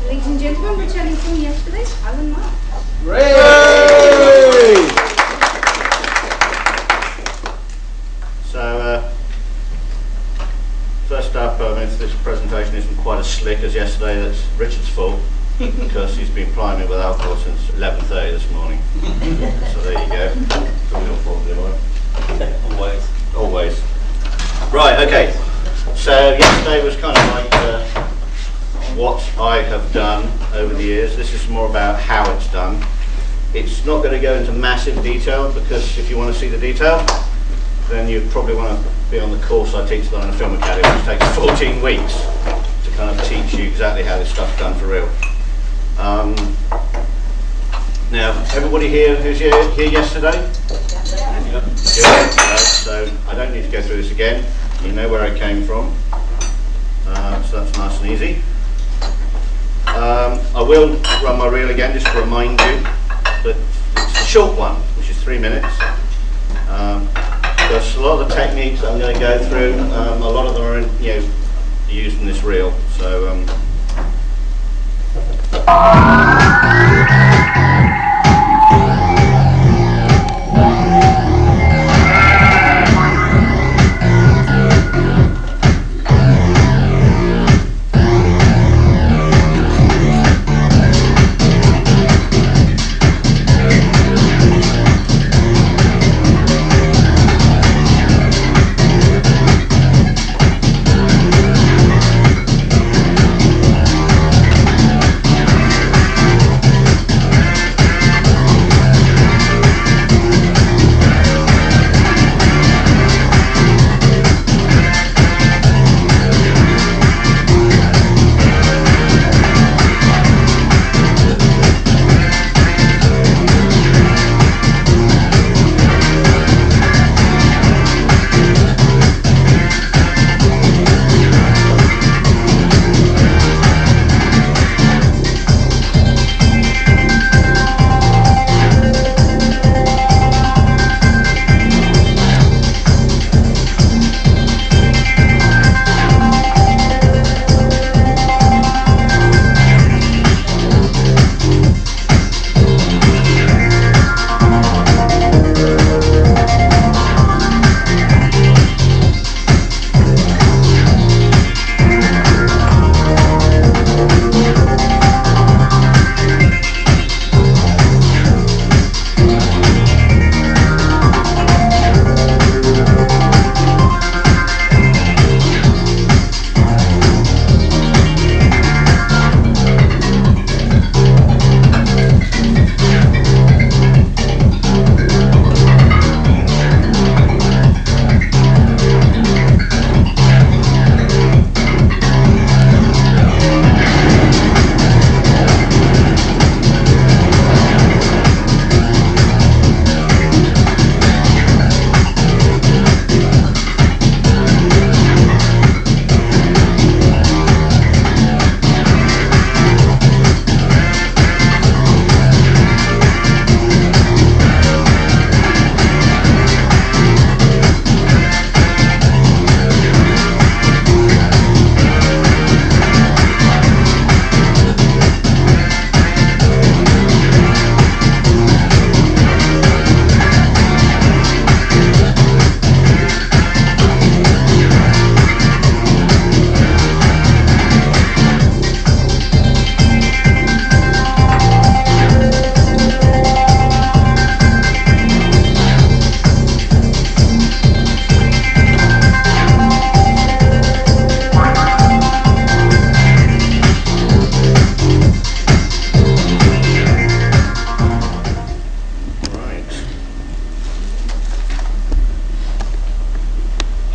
Ladies and gentlemen, returning from yesterday, Alan Marques. Hooray! So, first up, this presentation isn't quite as slick as yesterday. That's Richard's fault, because he's been plying me with alcohol since 11:30 this morning. So there you go. It's all your fault, Always. Always. Right, okay. So yesterday was kind of like what I have done over the years. This is more about how it's done. It's not going to go into massive detail, because if you want to see the detail, then you probably want to be on the course I teach on the Film Academy, which takes 14 weeks to kind of teach you exactly how this stuff's done for real. Now, everybody here who's here yesterday? Yeah. So I don't need to go through this again. You know where I came from. So that's nice and easy. I will run my reel again just to remind you that it's a short one, which is 3 minutes. Because a lot of the techniques that I'm going to go through, a lot of them are used in this reel. So.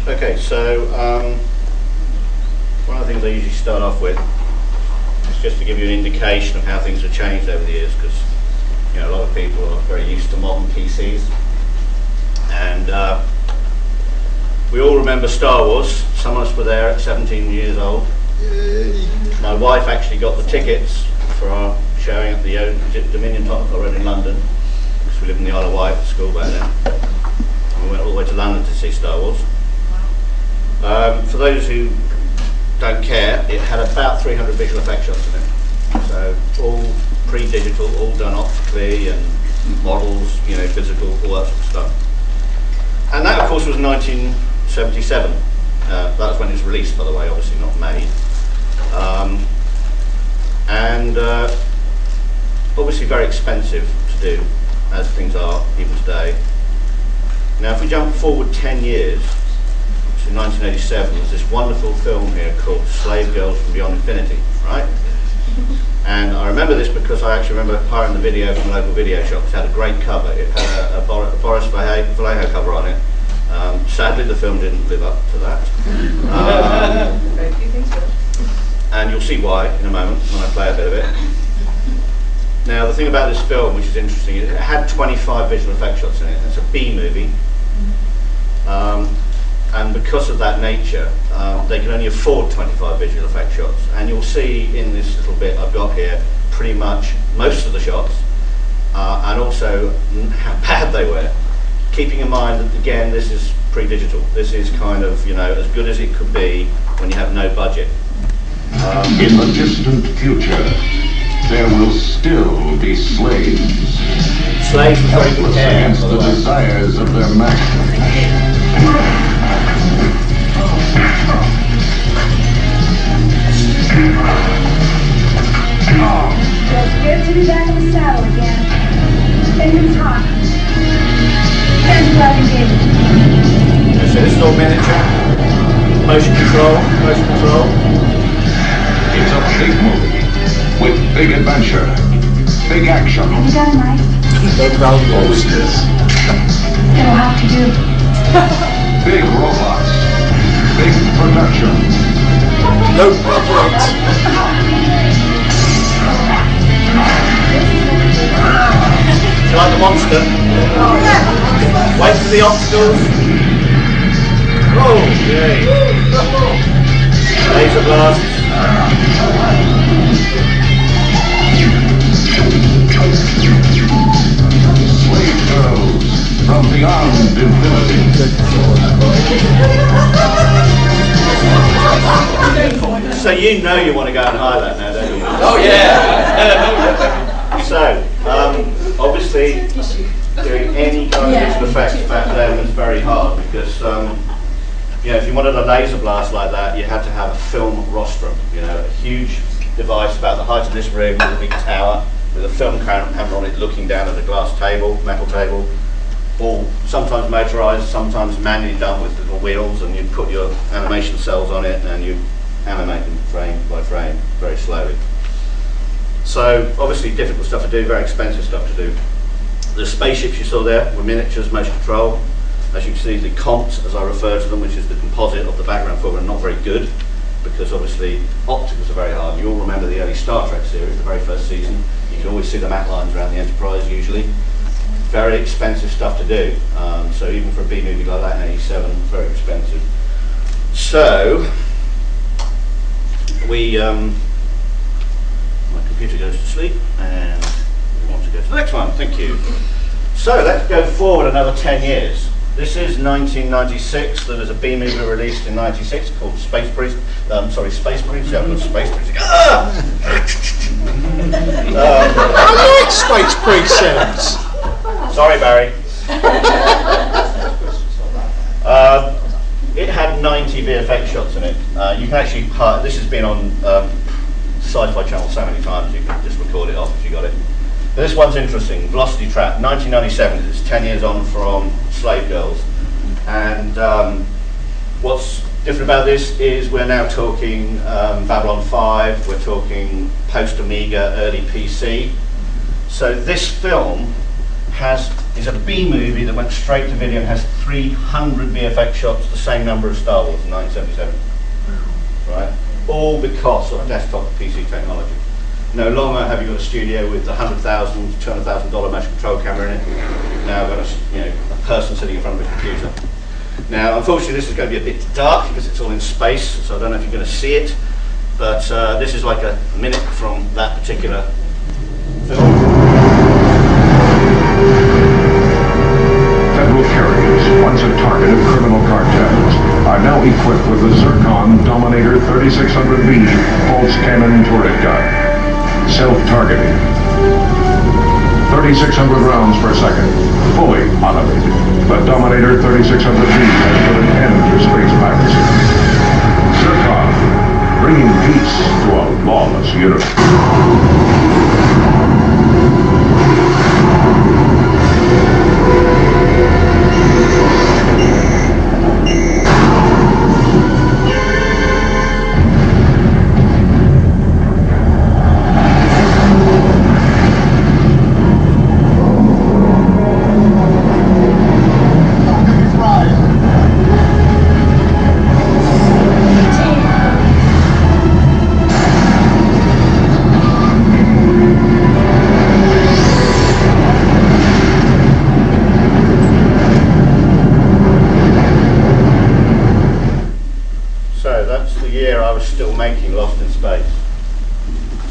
Okay, so one of the things I usually start off with is just to give you an indication of how things have changed over the years, because a lot of people are very used to modern PCs, and we all remember Star Wars. Some of us were there at 17 years old. Yay. My wife actually got the tickets for our showing at the Dominion Top in London, because we lived in the Isle of Wight at school back then. And we went all the way to London to see Star Wars. For those who don't care, it had about 300 visual effects shots in it. So all pre-digital, all done optically, and models, you know, physical, all that sort of stuff. And that, of course, was 1977. That was when it was released, by the way, obviously not made. Obviously very expensive to do, as things are even today. Now, if we jump forward 10 years to 1987, there's this wonderful film here called Slave Girls from Beyond Infinity, right? And I remember this because I actually remember hiring the video from a local video shop. It had a great cover. It had a Boris Vallejo cover on it. Sadly, the film didn't live up to that. And you'll see why in a moment when I play a bit of it. Now, the thing about this film, which is interesting, is it had 25 visual effects shots in it. It's a B movie. And because of that nature, they can only afford 25 visual effect shots. And you'll see in this little bit I've got here pretty much most of the shots, and also how bad they were. Keeping in mind that, again, this is pre-digital. This is kind of, you know, as good as it could be when you have no budget. In the distant future, there will still be slaves. Slaves with very good hair, against the desires of their masters. Feels good to be back in the saddle again. Engines hot. Here's the driving gauge. So this is all miniature. Motion control. It's a big movie with big adventure, big action. Have you got a knife? Big posters. It'll have to do. Big robots. Big production. No problem. Do you like the monster? Wait for the obstacles. Oh, yay. Laser blast. Slave girls from beyond infinity. So you know you want to go and hire that now, don't you? Oh yeah. So, obviously, doing any kind of visual effects back then was very hard because, you know, if you wanted a laser blast like that, you had to have a film rostrum, you know, a huge device about the height of this room with a big tower with a film camera on it looking down at a glass table, metal table, all sometimes motorized, sometimes manually done with little wheels, and you'd put your animation cells on it and you animate them frame by frame very slowly. So obviously difficult stuff to do, very expensive stuff to do. The spaceships you saw there were miniatures, motion control. As you can see, the comps, as I refer to them, which is the composite of the background foreground, are not very good because obviously opticals are very hard. You all remember the early Star Trek series, the very first season. You can always see the matte lines around the Enterprise usually. Very expensive stuff to do. So even for a B movie like that in '87, very expensive. So we my computer goes to sleep and we want to go to the next one. Thank you. So let's go forward another 10 years. This is 1996. There was a B movie released in '96 called Space Breeze. Space Breeze. Yeah, I've got Space Breeze. I like Space Pre-Sounds. Sorry, Barry. It had 90 VFX shots in it. You can actually hire, this has been on Sci-Fi Channel so many times, you can just record it off if you got it. But this one's interesting, Velocity Trap, 1997, it's 10 years on from Slave Girls. And what's different about this is we're now talking Babylon 5, we're talking post-Amiga, early PC. So this film is a B movie that went straight to video and has 300 VFX shots, the same number as Star Wars in 1977. Right? All because of desktop PC technology. No longer have you got a studio with a $100,000, $200,000 motion control camera in it. Now I've got a person sitting in front of a computer. Now, unfortunately, this is going to be a bit dark because it's all in space, so I don't know if you're going to see it. But this is like a minute from that particular film. Federal carriers, once a target of criminal cartels, are now equipped with the Zircon Dominator 3600B pulse cannon turret gun. self-targeting. 3,600 rounds per second, fully automated. The Dominator 3600B has put an end to space piracy. Zircon, bringing peace to a lawless universe. Making Lost in Space.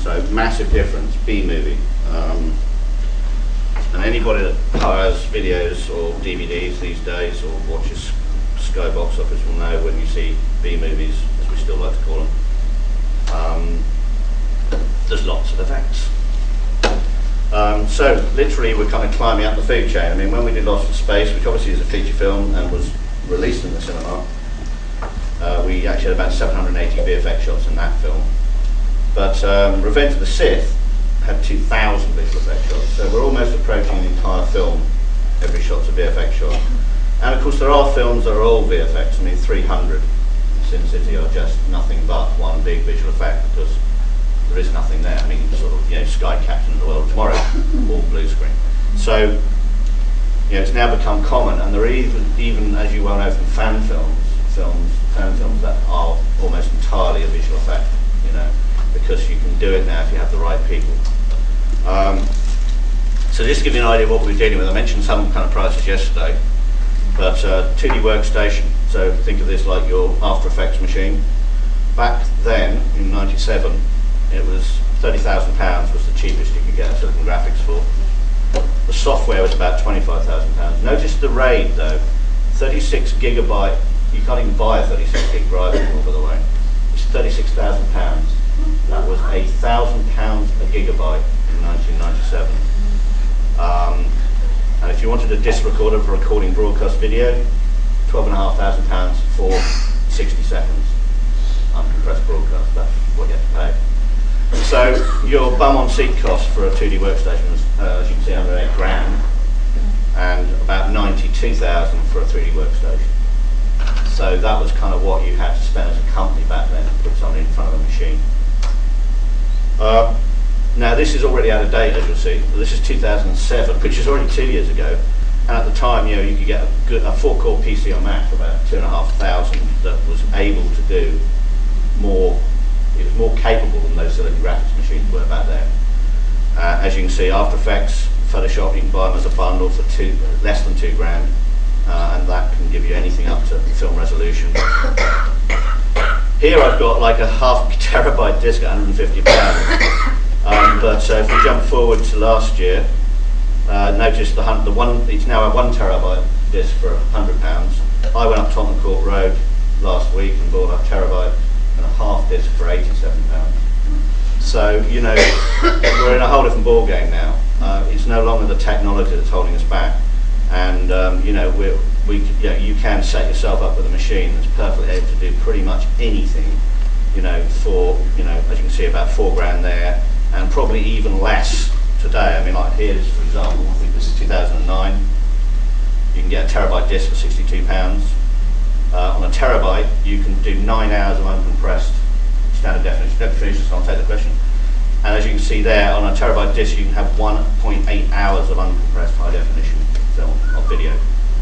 So massive difference, B-movie. And anybody that hires videos or DVDs these days or watches Sky Box Office will know when you see B-movies, as we still like to call them, there's lots of effects. So literally we're kind of climbing up the food chain. I mean, when we did Lost in Space, which obviously is a feature film and was released in the cinema, we actually had about 780 VFX shots in that film. But Revenge of the Sith had 2,000 visual effects shots, so we're almost approaching the entire film. Every shot's a VFX shot. And of course there are films that are all VFX. I mean, 300 in Sin City are just nothing but one big visual effect because there is nothing there. I mean, sort of, Sky Captain of the World Tomorrow, all blue screen. So, it's now become common, and there are even as you well know from fan films that are almost entirely a visual effect, because you can do it now if you have the right people. So just to give you an idea of what we're dealing with, I mentioned some kind of prices yesterday, but 2D workstation, so think of this like your After Effects machine. Back then, in '97, it was £30,000 was the cheapest you could get a Silicon Graphics for. The software was about £25,000. Notice the RAID though, 36 gigabyte. You can't even buy a 36 gig drive anymore, by the way. It's £36,000. That was £1,000 a gigabyte in 1997. And if you wanted a disc recorder for recording broadcast video, £12,500 for 60 seconds. Uncompressed broadcast, that's what you have to pay. So your bum on seat cost for a 2D workstation was, as you can see, under £8,000, and about 92,000 for a 3D workstation. So that was kind of what you had to spend as a company back then to put something in front of a machine. Now this is already out of date, as you'll see. This is 2007, which is already 2 years ago. And at the time, you could get a 4-core PC on Mac for about 2,500 that was able to do more. It was more capable than those Silicon Graphics machines were back then. As you can see, After Effects, Photoshop, you can buy them as a bundle for less than £2,000. And that can give you anything up to film resolution. Here I've got like a ½ terabyte disc at £150. But if we jump forward to last year, notice it's now a 1 terabyte disc for £100. I went up Tottenham Court Road last week and bought a terabyte and a half disc for £87. So we're in a whole different ball game now. It's no longer the technology that's holding us back. And you can set yourself up with a machine that's perfectly able to do pretty much anything, for as you can see, about £4,000 there, and probably even less today. I mean, like here, for example, I think this is 2009. You can get a terabyte disc for £62. On a terabyte, you can do 9 hours of uncompressed standard definition. Let me finish this, I'll take the question. And as you can see there, on a terabyte disc, you can have 1.8 hours of uncompressed high definition film or video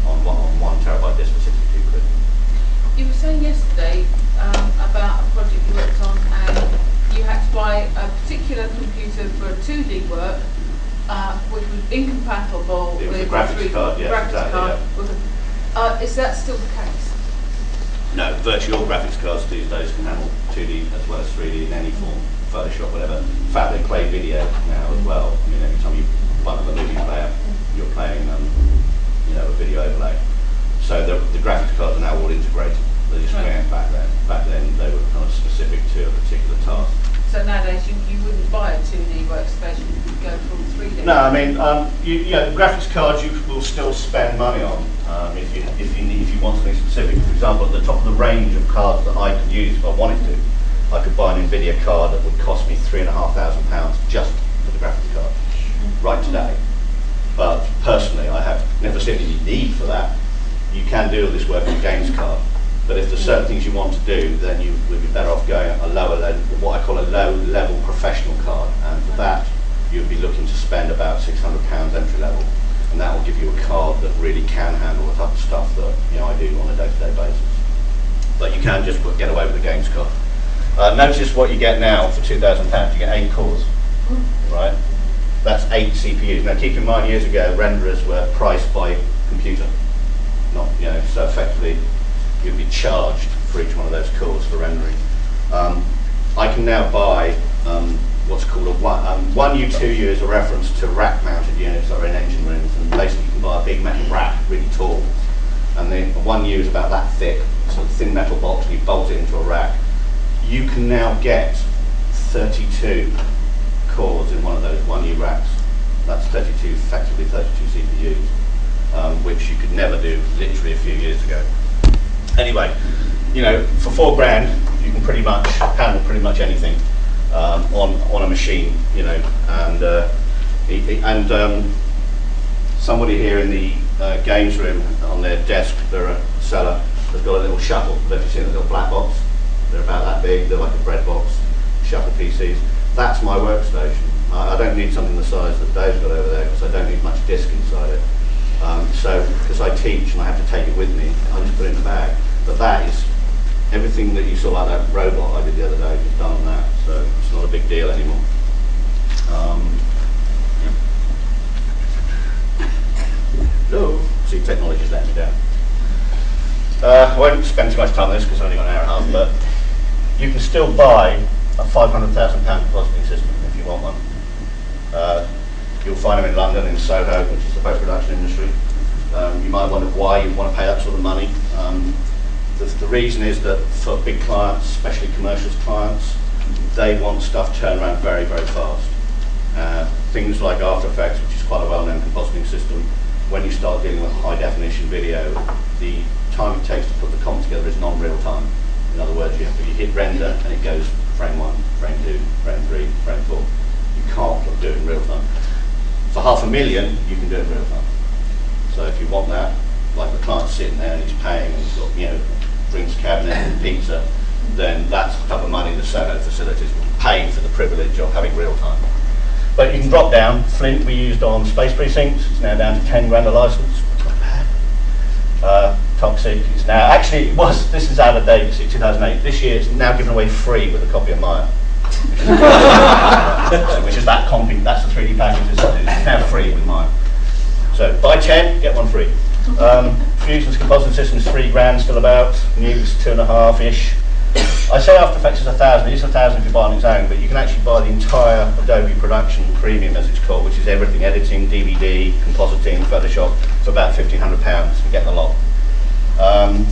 on 1 terabyte disc for 62 quid. You were saying yesterday about a project you worked on, and you had to buy a particular computer for 2D work, which was incompatible with the graphics card. Yes, graphics card. Yeah. Is that still the case? No, virtually all graphics cards these days can handle 2D as well as 3D in any form, Photoshop, whatever. In fact, they play video now as well. I mean, every time you button up a movie player, you're playing a video overlay. So the graphics cards are now all integrated. They just weren't back then. Back then they were kind of specific to a particular task. So nowadays you wouldn't buy a 2D No, I mean, the graphics cards you will still spend money on if you want something specific. For example, at the top of the range of cards that I could use if I wanted to, I could buy an NVIDIA card that would cost me £3,500 just for the graphics card right today. But personally, I have never seen any need for that. You can do all this work on a games card, but if there's certain things you want to do, then you would be better off going a lower level, what I call a low-level professional card, and for that, you'd be looking to spend about £600 entry level, and that will give you a card that really can handle the type of stuff that I do on a day-to-day basis. But you can just get away with the games card. Notice what you get now for £2,000. You get 8 cores, right? That's 8 CPUs. Now, keep in mind, years ago, renderers were priced by computer, not so effectively you'd be charged for each one of those cores for rendering. I can now buy what's called a 1U, 2U is a reference to rack-mounted units that are in engine rooms, and basically you can buy a big metal rack, really tall, and then a 1U is about that thick, so a thin metal box, and you bolt it into a rack. You can now get 32 cores in one of those 1U racks. That's effectively 32 CPUs, which you could never do literally a few years ago. Anyway, for £4,000, you can pretty much handle pretty much anything on a machine, and somebody here in the games room on their desk, they're a seller, has got a little shuffle. I don't know if you've seen a little black box. They're about that big. They're like a bread box. Shuffle PCs. That's my workstation. I don't need something the size that Dave's got over there because I don't need much disk inside it. So, because I teach and I have to take it with me, I just put it in the bag. But that is everything that you saw like that robot I did the other day, just done on that. So it's not a big deal anymore. Hello. See, technology's letting me down. I won't spend too much time on this because it's only got an hour and a half, but you can still buy a £500,000 depositing system if you want one. You'll find them in London, in Soho, which is the post-production industry. You might wonder why you want to pay that sort of money. The reason is that for big clients, especially commercial clients, they want stuff turned around very, very fast. Things like After Effects, which is quite a well-known compositing system, when you start dealing with high-definition video, the time it takes to put the comp together is non-real time. In other words, you hit render and it goes frame 1, frame 2, frame 3, frame 4. You can't do it in real time. For $500,000, you can do it in real time. So if you want that, like the client's sitting there and he's paying and he's got, drinks cabinet and pizza, then that's the type of money the Soho facilities will pay for the privilege of having real time. But you can drop down. Flint we used on Space Precincts. It's now down to £10,000 a license. Not bad. Toxic is now, actually it was, this is out of date, see, 2008. This year it's now given away free with a copy of Maya. Which is that comping, that's the 3D package, it's now free with Maya. So buy 10, get one free. Fusion's compositing system is £3,000 still about, Nuke's 2.5-ish. I say After Effects is 1,000, it is 1,000 if you buy on its own, but you can actually buy the entire Adobe Production Premium as it's called, which is everything, editing, DVD, compositing, Photoshop, for about £1,500, you get the lot.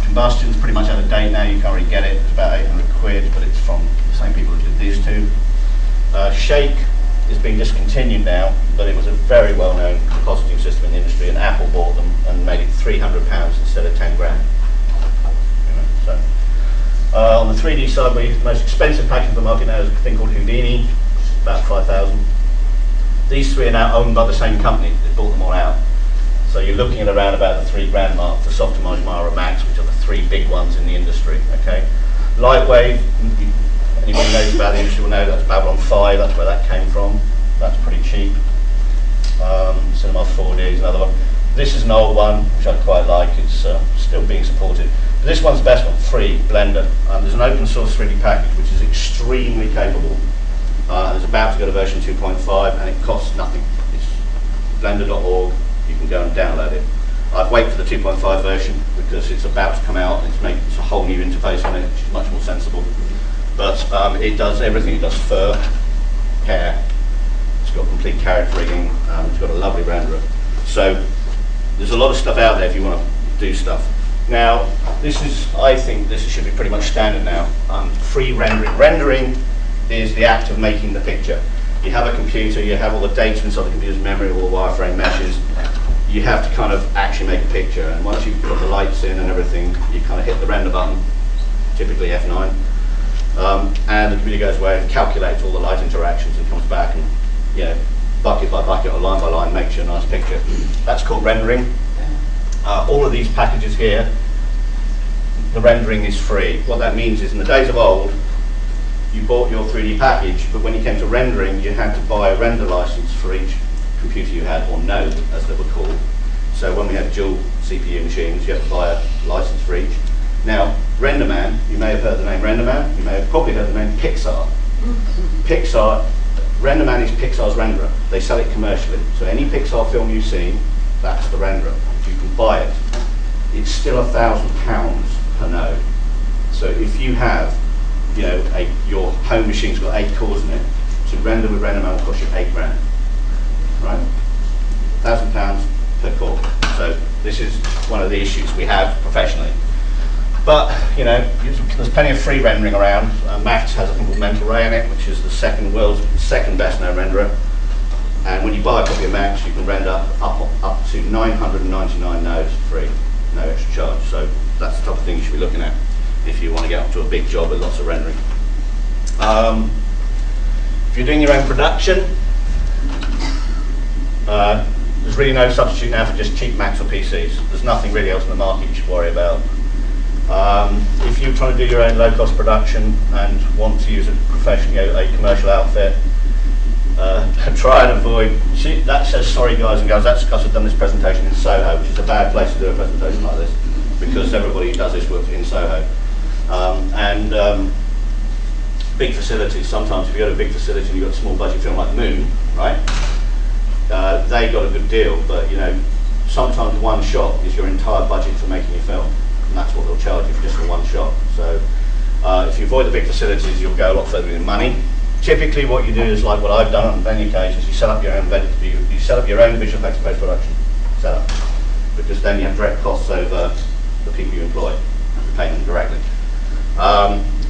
Combustion's pretty much out of date now, you can't really get it, it's about 800 quid, but it's from the same people who did these two. Shake is being discontinued now, but it was a very well-known compositing system in the industry, and Apple bought them and made it £300 instead of £10,000. So. On the 3D side, the most expensive package on the market now is a thing called Houdini, about 5,000. These three are now owned by the same company, they bought them all out. So you're looking at around about the £3,000 mark for Softimage, Mara, Max, which are the three big ones in the industry. Okay, Lightwave, anybody knows about the industry will know that's Babylon 5, that's where that came from. That's pretty cheap. Cinema 4D is another one. This is an old one, which I quite like, it's still being supported. But this one's the best one, free, Blender. There's an open source 3D package which is extremely capable. It's about to go to version 2.5 and it costs nothing. It's blender.org, you can go and download it. I'd wait for the 2.5 version because it's about to come out and it's a whole new interface on it, which is much more sensible. But it does everything, it does fur, hair, it's got complete carrot rigging, it's got a lovely renderer. So there's a lot of stuff out there if you want to do stuff. Now, I think this should be pretty much standard now. Free rendering. Rendering is the act of making the picture. You have a computer, you have all the data inside the computer's memory, all the wireframe meshes. You have to kind of actually make a picture, and once you've put the lights in and everything, you kind of hit the render button, typically F9, and the computer goes away and calculates all the light interactions and comes back and, you know, bucket by bucket or line by line makes you a nice picture. That's called rendering. All of these packages here, the rendering is free. What that means is in the days of old, you bought your 3D package, but when you came to rendering, you had to buy a render license for each computer you had, or node as they were called. So when we had dual CPU machines, you have to buy a license for each. Now, RenderMan, you may have heard the name RenderMan, you may have probably heard the name Pixar. RenderMan is Pixar's renderer. They sell it commercially. So any Pixar film you've seen, that's the renderer. If you can buy it, it's still £1,000 per node. So if you have, you know, your home machine's got 8 cores in it, to render with RenderMan will cost you £8 grand. Right? £1,000 per core. So this is one of the issues we have professionally. But, you know, there's plenty of free rendering around. Max has a thing called Mental Ray in it, which is the world's second best node renderer. And when you buy a copy of Max, you can render up to 999 nodes free, no extra charge. So that's the type of thing you should be looking at if you want to get up to a big job with lots of rendering. If you're doing your own production, there's really no substitute now for just cheap Macs or PCs. There's nothing really else in the market you should worry about. If you're trying to do your own low-cost production and want to use a commercial outfit, try and avoid. That says sorry guys and girls, that's because I've done this presentation in Soho, which is a bad place to do a presentation like this, because everybody who does this works in Soho. Big facilities, sometimes if you've got a big facility and you've got a small budget film like Moon, right? They got a good deal, but you know, sometimes one shot is your entire budget for making your film, and that's what they'll charge you for just for one shot. So if you avoid the big facilities, you'll go a lot further in money. Typically what you do is like what I've done on many occasions, you set up your own visual effects post-production setup, because then you have direct costs over the people you employ, you pay them directly.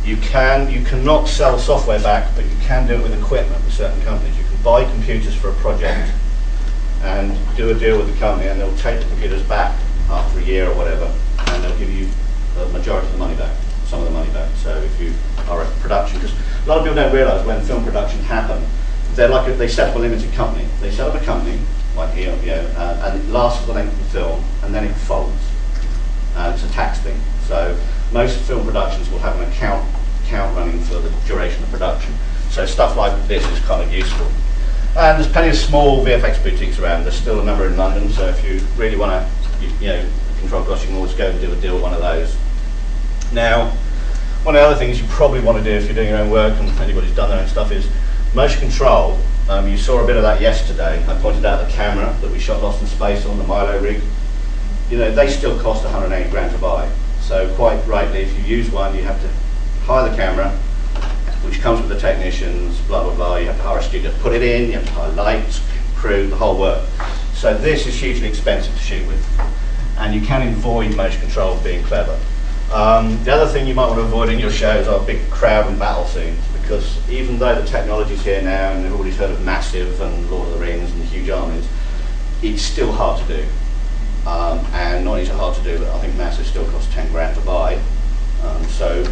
You cannot sell software back, but you can do it with equipment with certain companies. You can buy computers for a project and do a deal with the company, and they'll take the computers back after a year or whatever, and they'll give you the majority of the money back, some of the money back. So if you are a production, because a lot of people don't realise when film production happen, they set up a limited company. They set up a company like here, and it lasts for the length of the film, and then it folds. It's a tax thing. So most film productions will have an account running for the duration of production. So stuff like this is kind of useful. And there's plenty of small VFX boutiques around. There's still a number in London, so if you really want to, control costs, you can always go and do a deal with one of those. Now, one of the other things you probably want to do if you're doing your own work, and anybody's done their own stuff, is motion control. You saw a bit of that yesterday. I pointed out the camera that we shot Lost in Space on, the Milo rig. You know, they still cost 180 grand to buy. So quite rightly, if you use one, you have to hire the camera, which comes with the technicians, blah, blah, blah. You have to hire a studio to put it in, you have to hire lights, crew, the whole work. So this is hugely expensive to shoot with. And you can avoid motion control being clever. The other thing you might want to avoid in your shows are big crowd and battle scenes, because even though the technology's here now, and everybody's heard of Massive and Lord of the Rings and the huge armies, it's still hard to do. And not only is it hard to do, but I think Massive still costs 10 grand to buy. So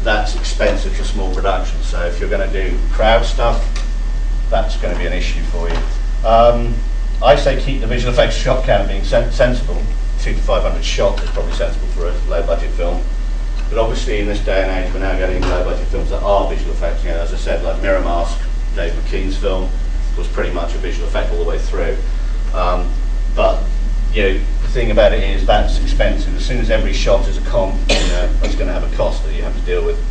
that's expensive for small productions. So if you're going to do crowd stuff, that's going to be an issue for you. I say keep the visual effects shot count being sensible. 200 to 500 shots is probably sensible for a low budget film. But obviously in this day and age, we're now getting low budget films that are visual effects. As I said, like Mirror Mask, Dave McKean's film, was pretty much a visual effect all the way through. But the thing about it is that's expensive. As soon as every shot is a comp, it's going to have a cost that you have to deal with.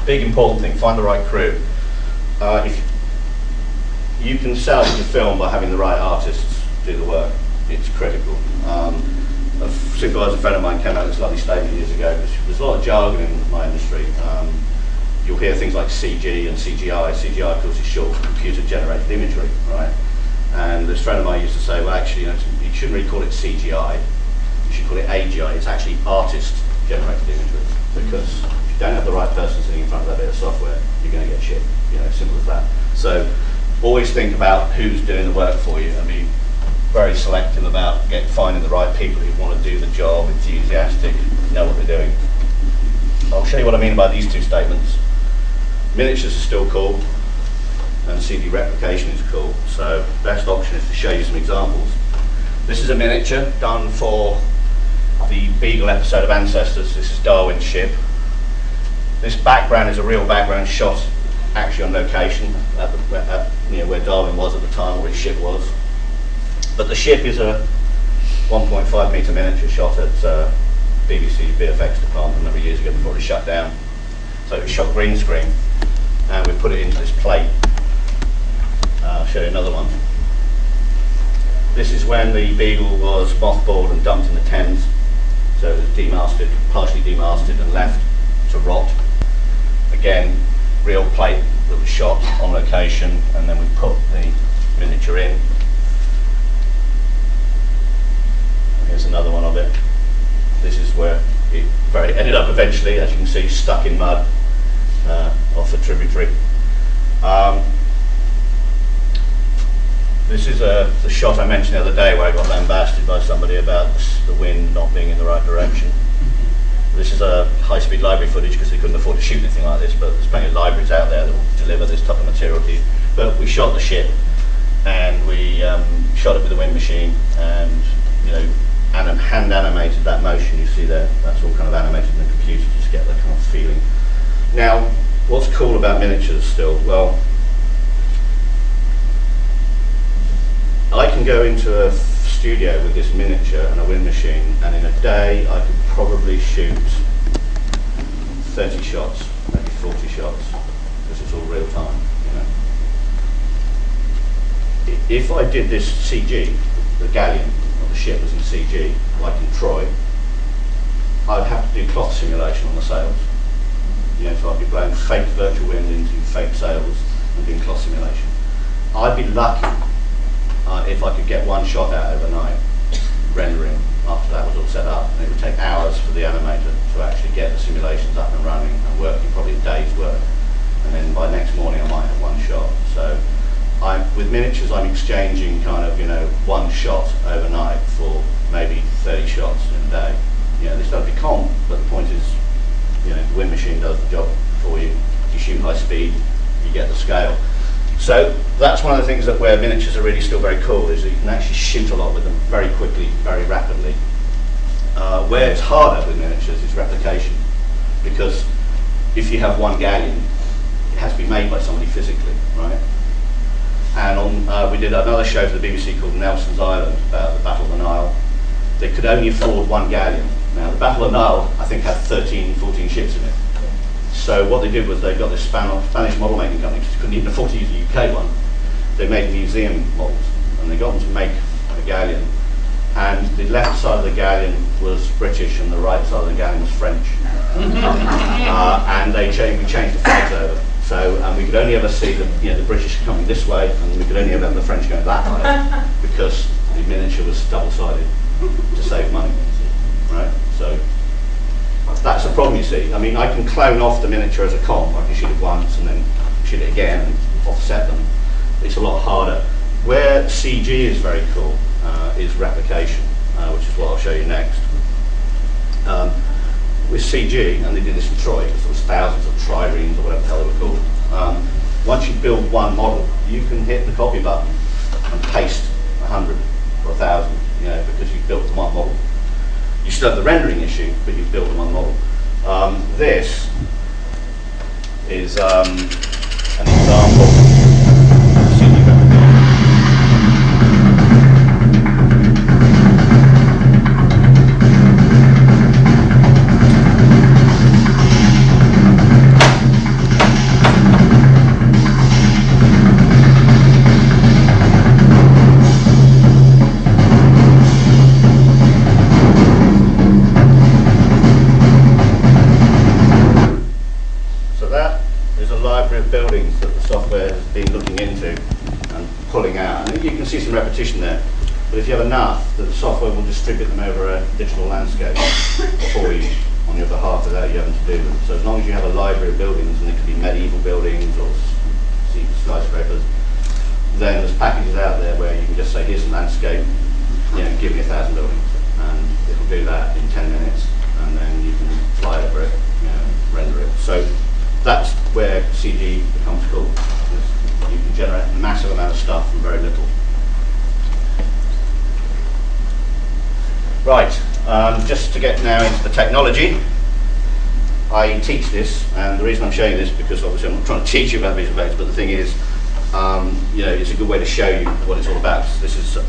Big important thing, find the right crew. If you can sell your film by having the right artists do the work. It's critical. A supervisor friend of mine came out with this lovely statement years ago. There's a lot of jargon in my industry. You'll hear things like CG and CGI. CGI, of course, is short for computer-generated imagery, right? And this friend of mine used to say, well, actually, you shouldn't really call it CGI. You should call it AGI. It's actually artist-generated imagery, because if you don't have the right person sitting in front of that bit of software, you're going to get shit. Simple as that. So always think about who's doing the work for you and be very selective about finding the right people who want to do the job, enthusiastic, know what they're doing. I'll show you what I mean by these two statements. Miniatures are still cool, and CD replication is cool, so best option is to show you some examples. This is a miniature done for the Beagle episode of Ancestors. This is Darwin's ship. This background is a real background shot actually on location at where Darwin was at the time, where his ship was. But the ship is a 1.5 metre miniature shot at BBC VFX department a number of years ago before it shut down. So it was shot green screen, and we put it into this plate. I'll show you another one. This is when the Beagle was mothballed and dumped in the Thames. So it was demasted, partially demasted and left to rot. Again, real plate that was shot on location, and then we put the miniature in. Here's another one of it. This is where it ended up eventually, as you can see, stuck in mud off the tributary. This is the shot I mentioned the other day where I got lambasted by somebody about the wind not being in the right direction. This is a high-speed library footage because they couldn't afford to shoot anything like this, but there's plenty of libraries out there that will deliver this type of material to you. But we shot the ship, and we shot it with a wind machine, and hand animated that motion you see there. That's all kind of animated in the computer to just get that kind of feeling. Now, what's cool about miniatures still? Well, I can go into a studio with this miniature and a wind machine, and in a day I could probably shoot 30 shots, maybe 40 shots, because it's all real time. If I did this CG, the galleon of the ship was in CG, like in Troy, I'd have to do cloth simulation on the sails. So I'd be blowing fake virtual wind into fake sails and doing cloth simulation. I'd be lucky if I could get one shot out overnight, rendering after that was all set up, and it would take hours for the animator to actually get the simulations up and running and working, probably a day's work, and then by next morning I might have one shot. So with miniatures I'm exchanging kind of one shot overnight for maybe 30 shots in a day. This does be comp, but the point is the wind machine does the job for you. You shoot high speed, you get the scale. So that's one of the things where miniatures are really still very cool, is that you can actually shoot a lot with them very quickly, very rapidly. Where it's harder with miniatures is replication, because if you have one galleon, it has to be made by somebody physically, right? And we did another show for the BBC called Nelson's Island about the Battle of the Nile. They could only afford one galleon. Now the Battle of the Nile, I think, had 13, 14 ships in it. So what they did was they got this Spanish model making company, because they couldn't even afford to use a UK one. They made museum models, and they got them to make a galleon. And the left side of the galleon was British, and the right side of the galleon was French. And we changed the flags over. So we could only ever see the British coming this way, and we could only ever have the French going that way, because the miniature was double-sided to save money, right? So that's a problem, you see. I mean, I can clone off the miniature as a comp. I can shoot it once and then shoot it again and offset them. It's a lot harder. Where CG is very cool is replication, which is what I'll show you next. With CG, and they did this in Troy, because there was thousands of triremes or whatever the hell they were called. Once you build one model, you can hit the copy button and paste 100 or 1,000, because you've built one model. You still have the rendering issue, but you've built one model. This is an example of CG replication. Buildings that the software has been looking into and pulling out, and you can see some repetition there, but if you have enough, the software will distribute them over a digital landscape for you on your behalf without you having to do them. So as long as you have a library of buildings, and it could be medieval buildings or skyscrapers, landscape, give me 1,000 buildings, and it'll do that in 10 minutes, and then you can fly over it, render it. So that's where CG becomes cool, because you can generate a massive amount of stuff from very little. Right, just to get now into the technology, I teach this, and the reason I'm showing you this, because obviously I'm not trying to teach you about visual effects, but the thing is, it's a good way to show you what it's all about.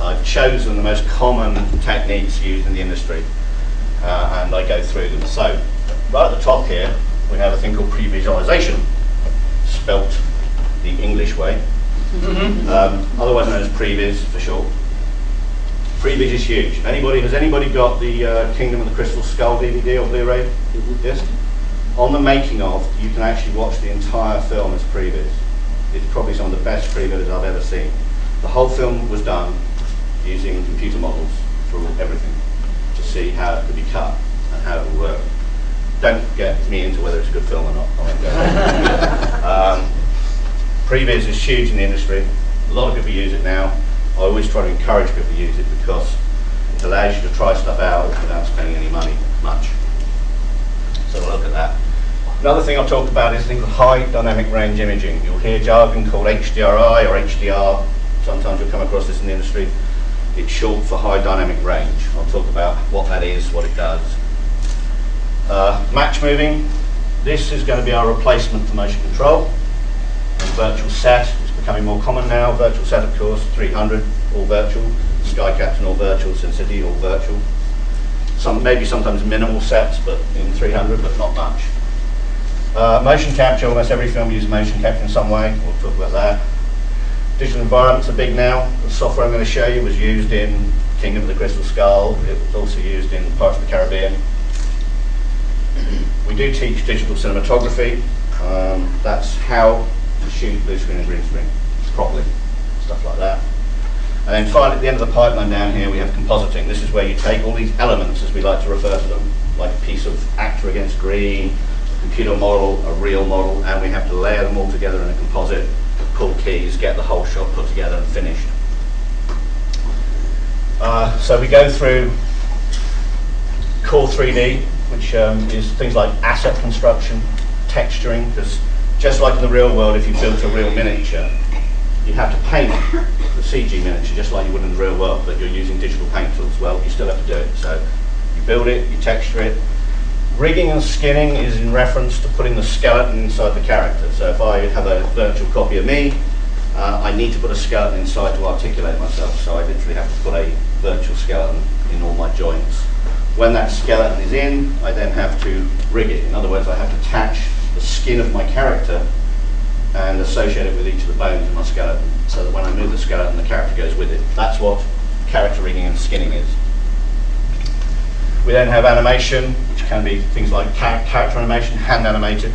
I've chosen the most common techniques used in the industry, and I go through them. So, right at the top here, we have a thing called pre-visualization, spelt the English way, otherwise known as previs for short. Previs is huge. Has anybody got the Kingdom of the Crystal Skull DVD or Blu-ray? Yes? On the making of, you can actually watch the entire film as previs. It's probably some of the best previs I've ever seen. The whole film was done using computer models for everything to see how it could be cut and how it would work. Don't get me into whether it's a good film or not. I won't go there. Previs is huge in the industry. A lot of people use it now. I always try to encourage people to use it because it allows you to try stuff out without spending any money, much. So we'll look at that. Another thing I'll talk about is things like high dynamic range imaging. You'll hear jargon called HDRI or HDR. Sometimes you'll come across this in the industry. It's short for high dynamic range. I'll talk about what that is, what it does. Match moving. This is going to be our replacement for motion control. And virtual set is becoming more common now. Virtual set, of course, 300, all virtual. Sky Captain, all virtual. Sin City, all virtual. Maybe sometimes minimal sets, but in 300, but not much. Motion capture, almost every film uses motion capture in some way. We'll talk about that. Digital environments are big now. The software I'm going to show you was used in Kingdom of the Crystal Skull. It was also used in Pirates of the Caribbean. We do teach digital cinematography. That's how to shoot blue screen and green screen properly, stuff like that. And then finally, at the end of the pipeline down here, we have compositing. This is where you take all these elements, as we like to refer to them, like a piece of actor against green, a computer model, a real model, and we have to layer them all together in a composite, pull keys, get the whole shot put together and finished. So we go through Core 3D, which is things like asset construction, texturing, because just like in the real world, if you built a real miniature, you have to paint the CG miniature just like you would in the real world, but you're using digital paint tools. Well, you still have to do it. So you build it, you texture it. Rigging and skinning is in reference to putting the skeleton inside the character. So if I have a virtual copy of me, I need to put a skeleton inside to articulate myself. So I literally have to put a virtual skeleton in all my joints. When that skeleton is in, I then have to rig it. In other words, I have to attach the skin of my character and associate it with each of the bones in my skeleton, so that when I move the skeleton, the character goes with it. That's what character rigging and skinning is. We then have animation, which can be things like character animation, hand animated,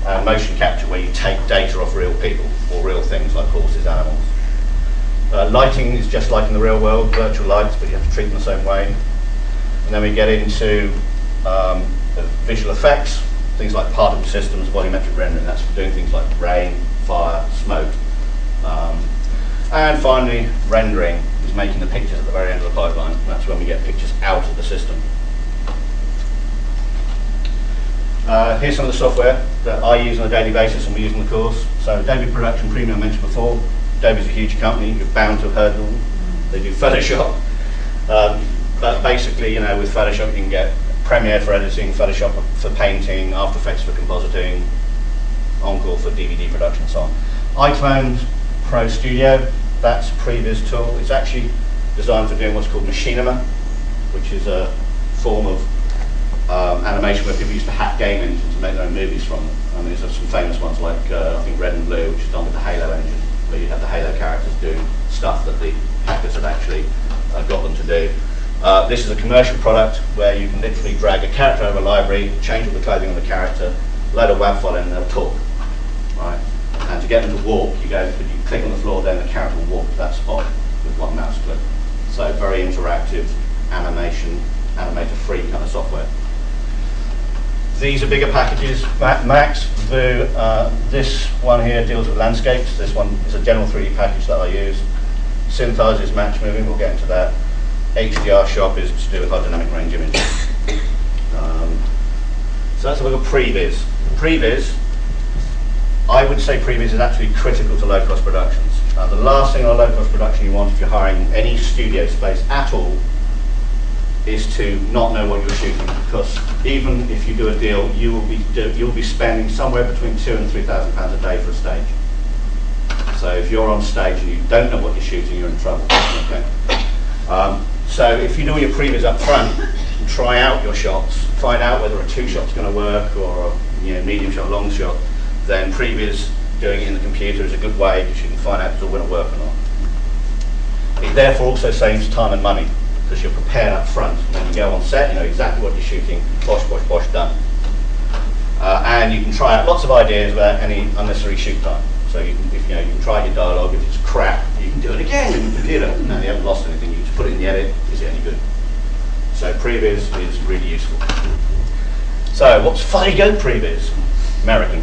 and motion capture, where you take data off real people or real things like horses, animals. Lighting is just like in the real world, virtual lights, but you have to treat them the same way. And then we get into visual effects, things like particle systems, volumetric rendering. That's for doing things like rain, fire, smoke. And finally, rendering is making the pictures at the very end of the pipeline. That's when we get pictures out of the system. Here's some of the software that I use on a daily basis and we use in the course. So Adobe Production Premium I mentioned before. Adobe's a huge company, you're bound to have heard of them. They do Photoshop. But basically, with Photoshop you can get Premiere for editing, Photoshop for painting, After Effects for compositing, Encore for DVD production and so on. iClone Pro Studio, that's a previs tool. It's actually designed for doing what's called machinima, which is a form of animation where people used to hack game engines and make their own movies from them. I mean, there's some famous ones like, I think Red and Blue, which is done with the Halo engine, where you have the Halo characters doing stuff that the hackers had actually got them to do. This is a commercial product where you can literally drag a character over a library, change all the clothing on the character, load a WAV file in and they'll talk. Right? And to get them to walk, you click on the floor, then the character will walk to that spot with one mouse click. So very interactive animation, animator-free kind of software. These are bigger packages. Max, this one here deals with landscapes. This one is a general 3D package that I use. Synthesizer is match moving, we'll get into that. HDR shop is to do with high dynamic range imaging. So let's have a look at previs. Previs, I would say previs is actually critical to low-cost productions. The last thing on a low-cost production you want if you're hiring any studio space at all is to not know what you're shooting, because even if you do a deal, you'll be spending somewhere between £2,000 and £3,000 a day for a stage. So if you're on stage and you don't know what you're shooting, you're in trouble. Okay. So if you do your previs up front, and try out your shots, find out whether a two shot's going to work or a medium shot, long shot, then previs doing it in the computer is a good way because you can find out if it's all going to work or not. It therefore also saves time and money because you're prepared up front. When you go on set, you know exactly what you're shooting, bosh, bosh, bosh, done. And you can try out lots of ideas without any unnecessary shoot time. So you can try your dialogue. If it's crap, you can do it again in the computer. No, you haven't lost anything. You just put it in the edit. Is it any good? So previs is really useful. So what's FIGO previs? American.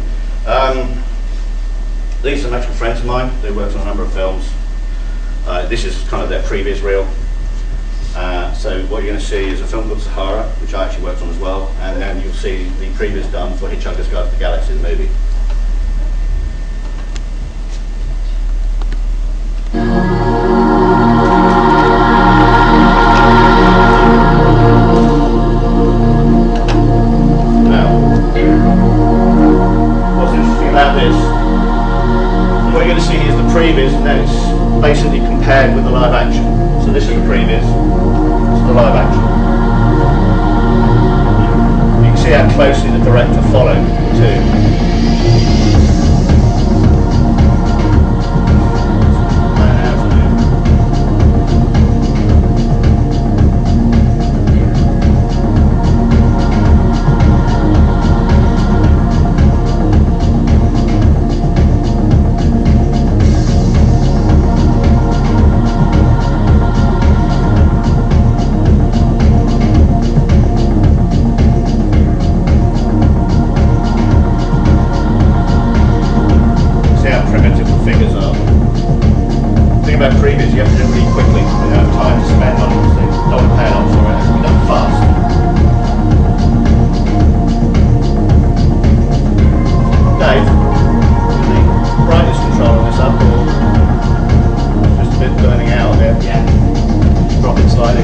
These are some actual friends of mine. They worked on a number of films. This is kind of their previs reel. So what you're going to see is a film called Sahara, which I actually worked on as well, and then you'll see the previs done for Hitchhiker's Guide to the Galaxy, the movie. Now, what's interesting about this, what you're going to see is the previs, and then it's basically compared with the live action. So this is the previs, this is the live action. You can see how closely the director followed too. Previs, you have to do it really quickly. You don't have time to spend on it, so you don't want to pay a lot for it. It has to be done fast. Dave, is the brightness control on this up, or just a bit burning out a bit? Yeah. Drop it slightly.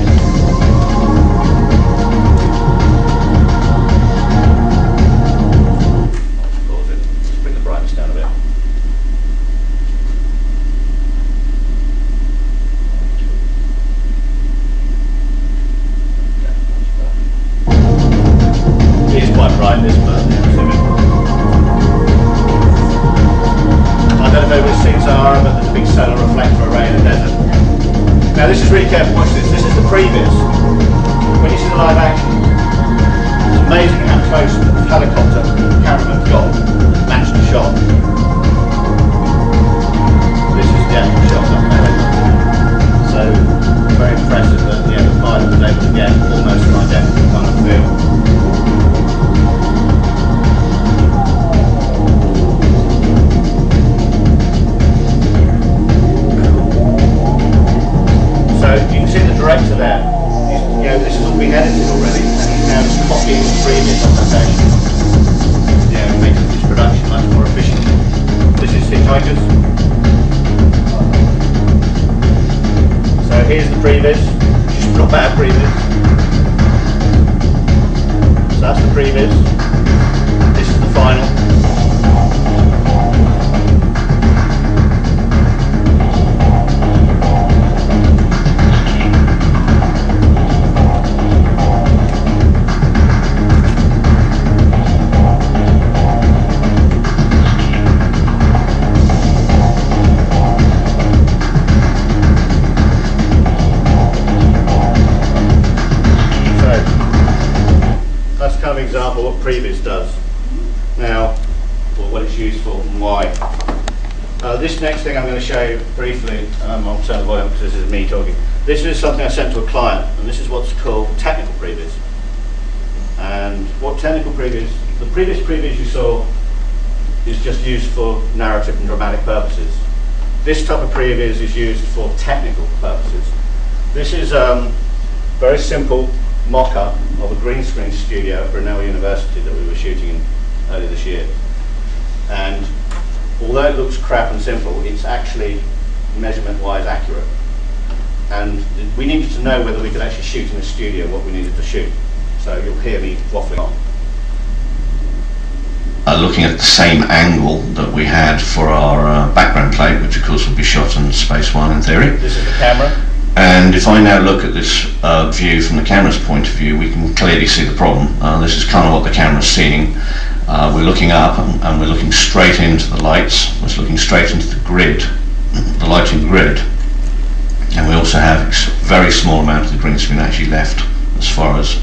Pause it. Just bring the brightness down a bit. Quite bright, this, but I don't know which scenes are, but there's a big solar reflector array in the desert. Now this is really careful, watch this. This is the previs. When you see the live action, it's amazing how close the helicopter cameraman got to match the shot. This is the actual shot of the helicopter. So very impressive that the pilot was able to get almost an identical kind of feel. So you can see the director there. This has all been edited already, and he's now just copying the previous application. Making this production much more efficient. This is Hitchhikers. So here's the previs, which is not bad previs. So that's the previs. This is the final. Example what previs does. Now, what it's used for and why. This next thing I'm going to show you briefly, I'll turn the volume because this is me talking. This is something I sent to a client, and this is what's called technical previs. And what technical previs, the previous previs you saw is just used for narrative and dramatic purposes. this type of previs is used for technical purposes. This is very simple mock-up of a green screen studio at Brunel University that we were shooting in earlier this year. And although it looks crap and simple, it's actually measurement-wise accurate. And we needed to know whether we could actually shoot in a studio what we needed to shoot. So you'll hear me waffling on. Looking at the same angle that we had for our background plate, which of course would be shot on Space One in theory. This is the camera. And if I now look at this view from the camera's point of view, we can clearly see the problem. This is kind of what the camera's seeing. We're looking up and we're looking straight into the lights. We're looking straight into the grid, the lighting grid. And we also have a very small amount of the green screen actually left. As far as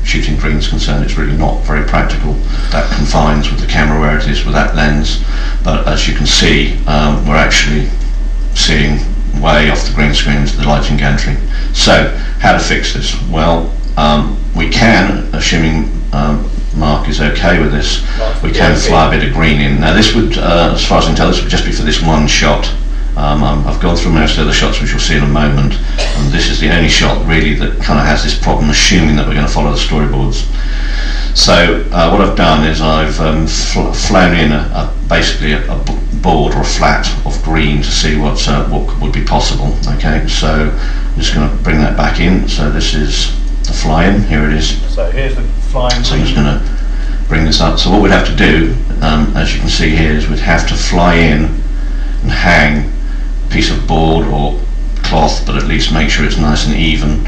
shooting green is concerned, it's really not very practical. That confines with the camera where it is with that lens. But as you can see, we're actually seeing way off the green screen into the lighting gantry. So, how to fix this? Well, we can, assuming Mark is okay with this, we can fly a bit of green in. Now this would, as far as I can tell, this would just be for this one shot. I've gone through most of the shots which you'll see in a moment, and this is the only shot really that kind of has this problem, assuming that we're going to follow the storyboards. So what I've done is I've flown in basically a board or a flat of green to see what would be possible. Okay, so I'm just going to bring that back in. So this is the fly-in. Here it is. So here's the flying. So I'm just going to bring this up. So what we'd have to do, as you can see here, is we'd have to fly in and hang piece of board or cloth, but at least make sure it's nice and even,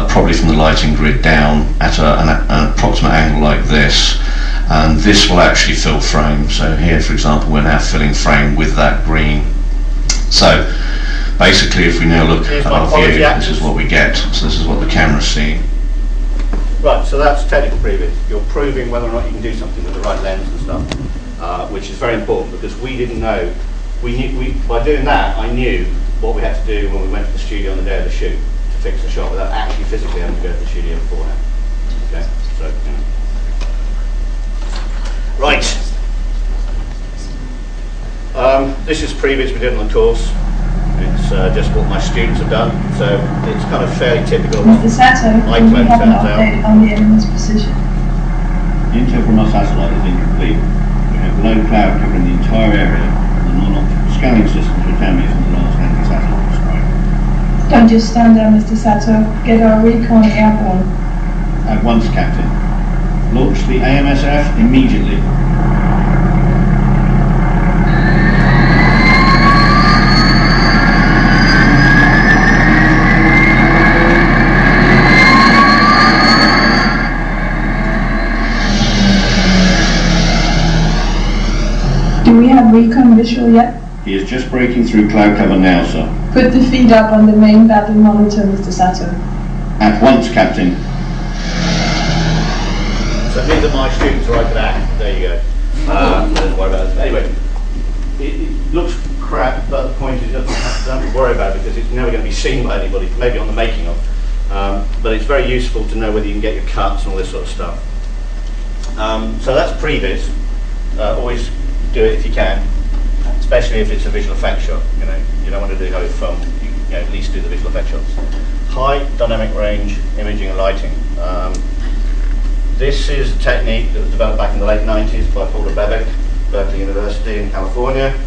probably from the lighting grid down at an approximate angle like this, and this will actually fill frame. So here, for example, we're now filling frame with that green. So basically, if we now look at our view, this is what we get. So this is what the camera's seeing. Right, so that's technical preview. You're proving whether or not you can do something with the right lens and stuff, which is very important because we didn't know. By doing that, I knew what we had to do when we went to the studio on the day of the shoot to fix the shot without actually physically having to go to the studio beforehand. Okay, so right. This is previous we did on the course. It's just what my students have done, so it's kind of fairly typical. Mr. Sato, we have an update on the enemy's position. The intel from our satellite is incomplete. We have low cloud covering the entire area. Non-optical scanning systems were damaged in the last anti-satellite strike. Don't just stand there, Mr. Sato. Get our recon airborne. At once, Captain. Launch the AMSF immediately. Do we have recon visual yet? He is just breaking through cloud cover now, sir. Put the feed up on the main battle monitor, Mr. Sato. At once, Captain. So these are my students right at that. There you go. Don't worry about it. Anyway, it looks crap, but the point is don't worry about it because it's never going to be seen by anybody, maybe on the making of. But it's very useful to know whether you can get your cuts and all this sort of stuff. So that's previs. Always do it if you can, especially if it's a visual effects shot. You don't want to do how it's filmed. You at least do the visual effects shots. High dynamic range imaging and lighting. This is a technique that was developed back in the late 90s by Paul Bebeck, Berkeley University in California.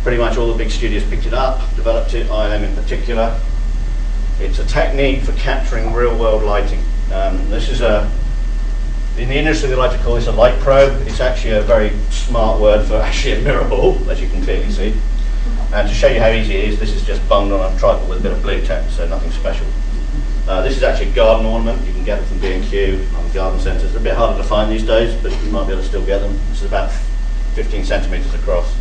Pretty much all the big studios picked it up, developed it, ILM in particular. It's a technique for capturing real-world lighting. This is in the industry they like to call this a light probe. It's actually a very smart word for actually a mirror ball, as you can clearly see. And to show you how easy it is, this is just bunged on a tripod with a bit of blue tack, so nothing special. This is actually a garden ornament. You can get them from B&Q on the garden centres. It's a bit harder to find these days, but you might be able to still get them. This is about 15 centimetres across.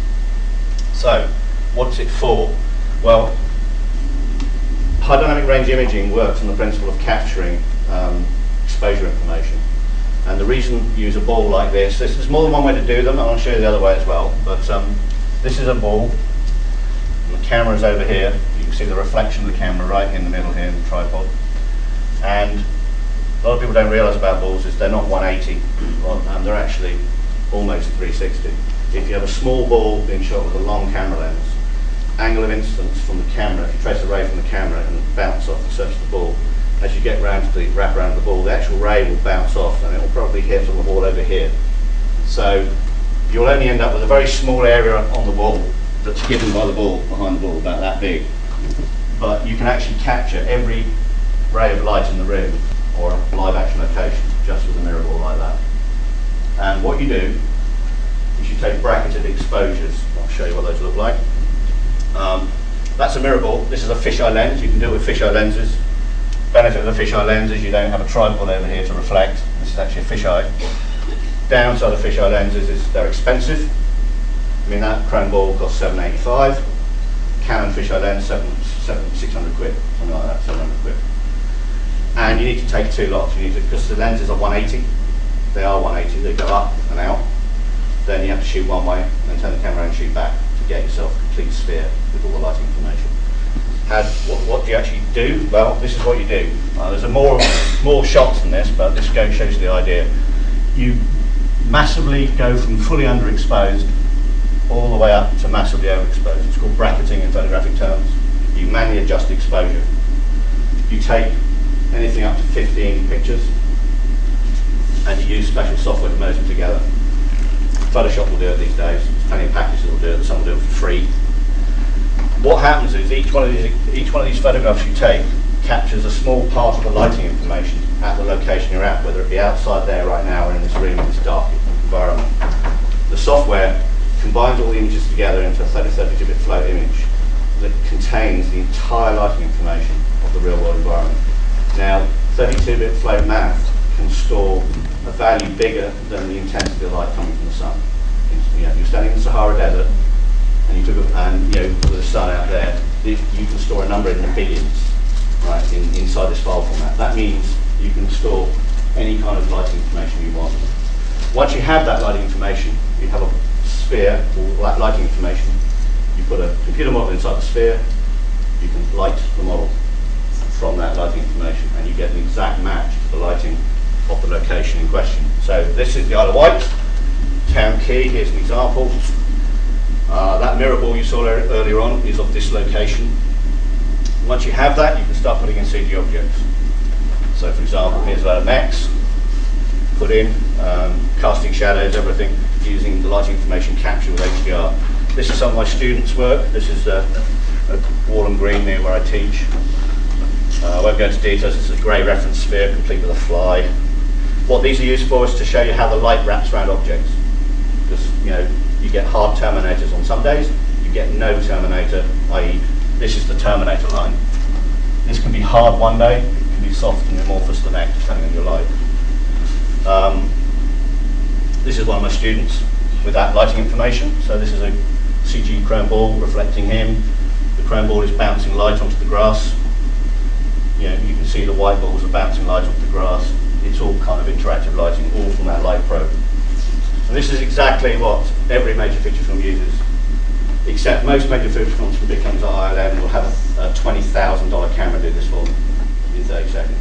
So, what's it for? Well, high dynamic range imaging works on the principle of capturing exposure information. And the reason you use a ball like this, there's more than one way to do them, and I'll show you the other way as well. But this is a ball, and the camera's over here. You can see the reflection of the camera right in the middle here in the tripod. And a lot of people don't realise about balls is they're not 180, they're actually almost 360. If you have a small ball being shot with a long camera lens, angle of incidence from the camera, if you trace the ray from the camera and bounce off the surface of the ball, as you get round to the wrap around the ball, the actual ray will bounce off and it will probably hit on the wall over here. So you'll only end up with a very small area on the wall that's given by the ball, behind the ball, about that big. But you can actually capture every ray of light in the room or a live action location just with a mirror ball like that. And what you do is you take bracketed exposures. I'll show you what those look like. That's a mirror ball. This is a fisheye lens. You can do it with fisheye lenses. Benefit of the fisheye lens is you don't have a tripod over here to reflect. This is actually a fisheye. Downside of fisheye lenses is they're expensive. I mean, that chrome ball costs $785. Canon fisheye lens, 600 quid, something like that, 700 quid. And you need to take two lots. You need to, because the lenses are 180. They are 180. They go up and out. Then you have to shoot one way and then turn the camera around and shoot back to get yourself a complete sphere with all the lighting information. What do you actually do? Well, this is what you do. There's more shots than this, but this shows you the idea. You massively go from fully underexposed all the way up to massively overexposed. It's called bracketing in photographic terms. You manually adjust the exposure. You take anything up to 15 pictures and you use special software to merge them together. Photoshop will do it these days. There's plenty of packages that will do it. Some will do it for free. What happens is each one of these photographs you take captures a small part of the lighting information at the location you're at, whether it be outside there right now or in this room in this dark environment. The software combines all the images together into a 32-bit float image that contains the entire lighting information of the real world environment. Now, 32-bit float math can store a value bigger than the intensity of light coming from the sun. You're standing in the Sahara Desert and you took with the sun out there, you can store a number in the billions, right, inside this file format. That means you can store any kind of lighting information you want. Once you have that lighting information, you have a sphere, or that lighting information, you put a computer model inside the sphere, you can light the model from that lighting information, and you get an exact match to the lighting of the location in question. So this is the Isle of Wight, Town Quay. Here's an example. That mirror ball you saw earlier on is of this location. Once you have that, you can start putting in CG objects. So for example, here's a Max, put in, casting shadows, everything, using the lighting information captured with HDR. This is some of my students' work. This is at Walham Green near where I teach. I won't go into details. This is a grey reference sphere complete with a fly. What these are used for is to show you how the light wraps around objects. Because you get hard terminators on some days, you get no terminator, i.e. this is the terminator line. This can be hard one day, it can be soft and amorphous the next, depending on your light. This is one of my students with that lighting information. So this is a CG chrome ball reflecting him. The chrome ball is bouncing light onto the grass. You can see the white balls are bouncing light onto the grass. It's all kind of interactive lighting, all from that light probe. And this is exactly what every major feature film uses, except most major feature films from big companies like ILM will have a $20,000 camera do this for them in 30 seconds.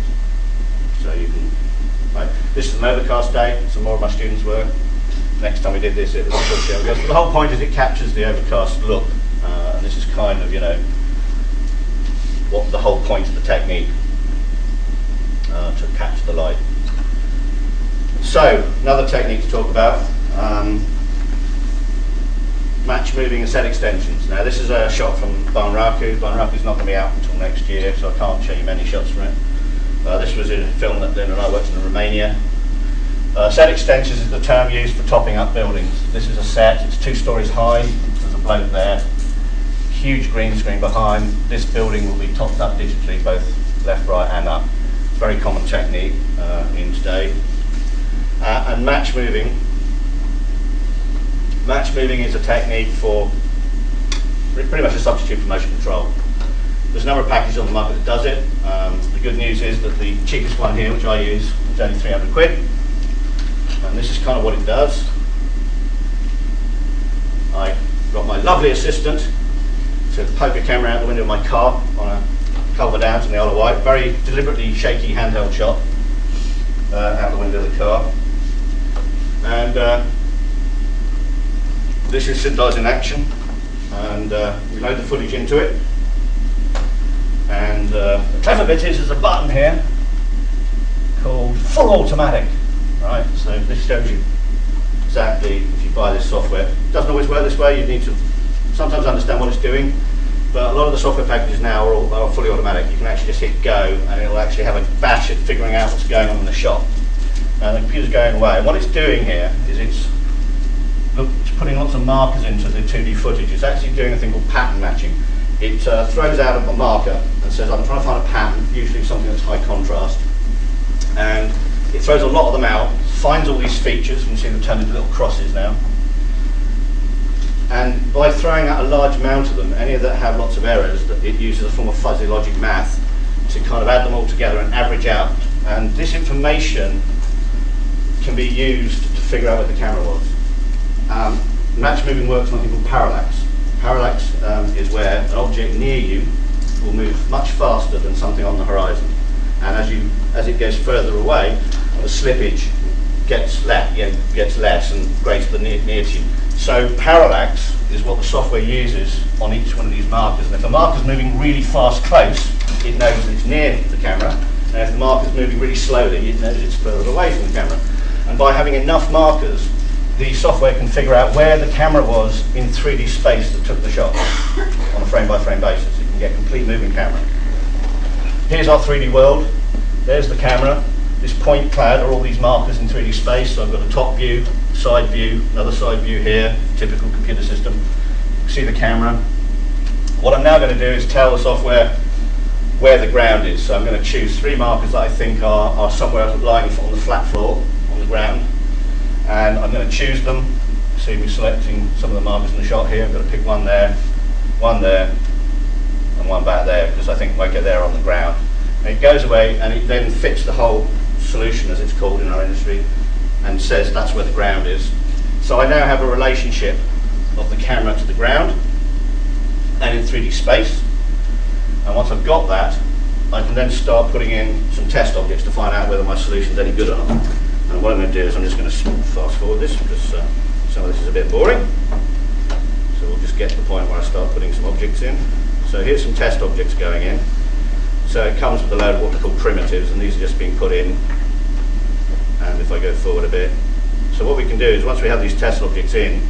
So you can, right. This is an overcast day, some more of my students' work. Next time we did this, it was fully overcast. But the whole point is it captures the overcast look, and this is kind of, what the whole point of the technique to capture the light. So, another technique to talk about, match-moving and set extensions. Now this is a shot from Marques. Marques is not going to be out until next year, so I can't show you many shots from it. This was in a film that Lynn and I worked in Romania. Set extensions is the term used for topping up buildings. This is a set, it's 2 stories high, there's a bloke there, huge green screen behind. This building will be topped up digitally, both left, right and up. Very common technique in today. And match-moving is a technique for pretty much a substitute for motion control. There's a number of packages on the market that does it. The good news is that the cheapest one here, which I use, is only 300 quid. And this is kind of what it does. I got my lovely assistant to poke a camera out the window of my car on a Culver Downs in the Isle of Wight. Very deliberately shaky handheld shot out the window of the car. And this is Sid in action. and we load the footage into it. And the clever bit is there's a button here called Full Automatic, right? So this shows you exactly, if you buy this software. It doesn't always work this way. You need to sometimes understand what it's doing, but a lot of the software packages now are fully automatic. You can actually just hit go, and it'll actually have a bash at figuring out what's going on in the shot. And the computer's going away. And what it's doing here is it's putting lots of markers into the 2D footage. It's actually doing a thing called pattern matching. It throws out a marker and says, I'm trying to find a pattern, usually something that's high contrast. And it throws a lot of them out, finds all these features, you can see them turned into little crosses now. And by throwing out a large amount of them, any that have lots of errors, that it uses a form of fuzzy logic math to kind of add them all together and average out. And this information can be used to figure out where the camera was. Matchmoving works on something called parallax. Parallax is where an object near you will move much faster than something on the horizon. And as it goes further away, the slippage gets less and greater than near to you. So parallax is what the software uses on each one of these markers. And if the marker's moving really fast close, it knows that it's near the camera. And if the marker's moving really slowly, it knows it's further away from the camera. And by having enough markers, the software can figure out where the camera was in 3D space that took the shot on a frame-by-frame basis. You can get complete moving camera. Here's our 3D world. There's the camera. This point cloud are all these markers in 3D space. So I've got a top view, side view, another side view here, typical computer system. You can see the camera. What I'm now going to do is tell the software where the ground is. So I'm going to choose 3 markers that I think are somewhere lying on the flat floor, on the ground. And I'm going to choose them. See me selecting some of the markers in the shot here. I'm going to pick one there, and one back there, because I think I might get there on the ground. And it goes away and it then fits the whole solution, as it's called in our industry, and says that's where the ground is. So I now have a relationship of the camera to the ground and in 3D space. And once I've got that, I can then start putting in some test objects to find out whether my solution's any good or not. And what I'm going to do is I'm just going to fast forward this, because some of this is a bit boring. So we'll just get to the point where I start putting some objects in. So here's some test objects going in. So it comes with a load of what we call primitives, and these are just being put in. And if I go forward a bit. So what we can do is, once we have these test objects in,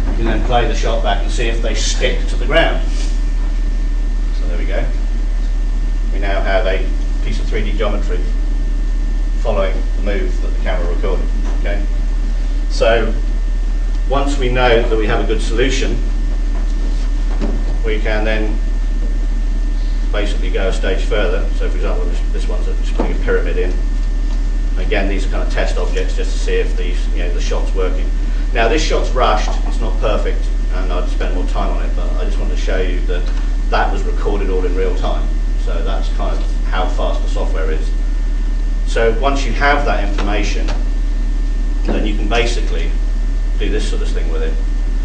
you can then play the shot back and see if they stick to the ground. So there we go. We now have a piece of 3D geometry following the move that the camera recorded. Okay. So once we know that we have a good solution, we can then basically go a stage further. So for example, this one's just putting a pyramid in. Again, these are kind of test objects just to see if the shot's working. Now this shot's rushed, it's not perfect, and I'd spend more time on it, but I just wanted to show you that that was recorded all in real time. So that's kind of how fast the software is. So once you have that information, then you can basically do this sort of thing with it.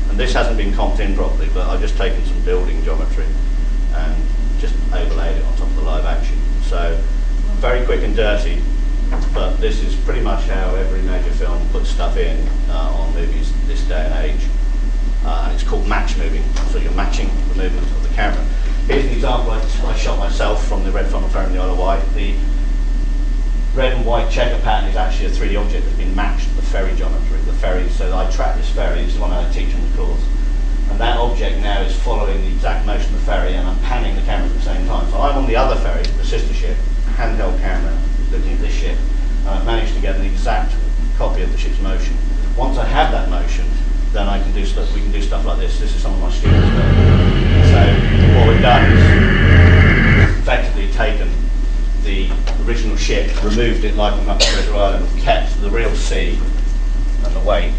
And this hasn't been comped in properly, but I've just taken some building geometry and just overlaid it on top of the live action. So very quick and dirty, but this is pretty much how every major film puts stuff in on movies this day and age. And it's called matchmoving, so you're matching the movement of the camera. Here's an example I shot myself from the Red Funnel Ferry in the Isle of Wight. The red and white checker pattern is actually a 3D object that's been matched to the ferry geometry. The ferry, so I track this ferry, this is one I teach on the course. And that object now is following the exact motion of the ferry, and I'm panning the camera at the same time. So I'm on the other ferry, the sister ship, handheld camera, looking at this ship, and I've managed to get an exact copy of the ship's motion. Once I have that motion, then I can do stuff. We can do stuff like this. This is some of my students' work. So what we've done is effectively taken the original ship, removed it like on Muppet Treasure Island, kept the real sea and the wake,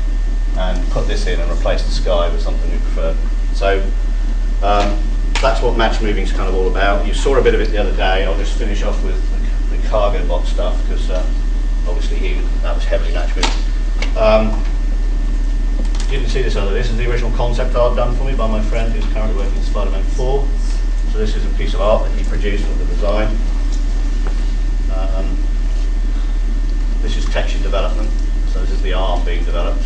and put this in and replaced the sky with something we prefer. So that's what matchmoving is kind of all about. You saw a bit of it the other day. I'll just finish off with the CargoBot stuff, because obviously that was heavily matchmoving. You can see this other. This is the original concept art done for me by my friend who's currently working in Spider-Man 4. So this is a piece of art that he produced with the design. This is texture development. So this is the arm being developed.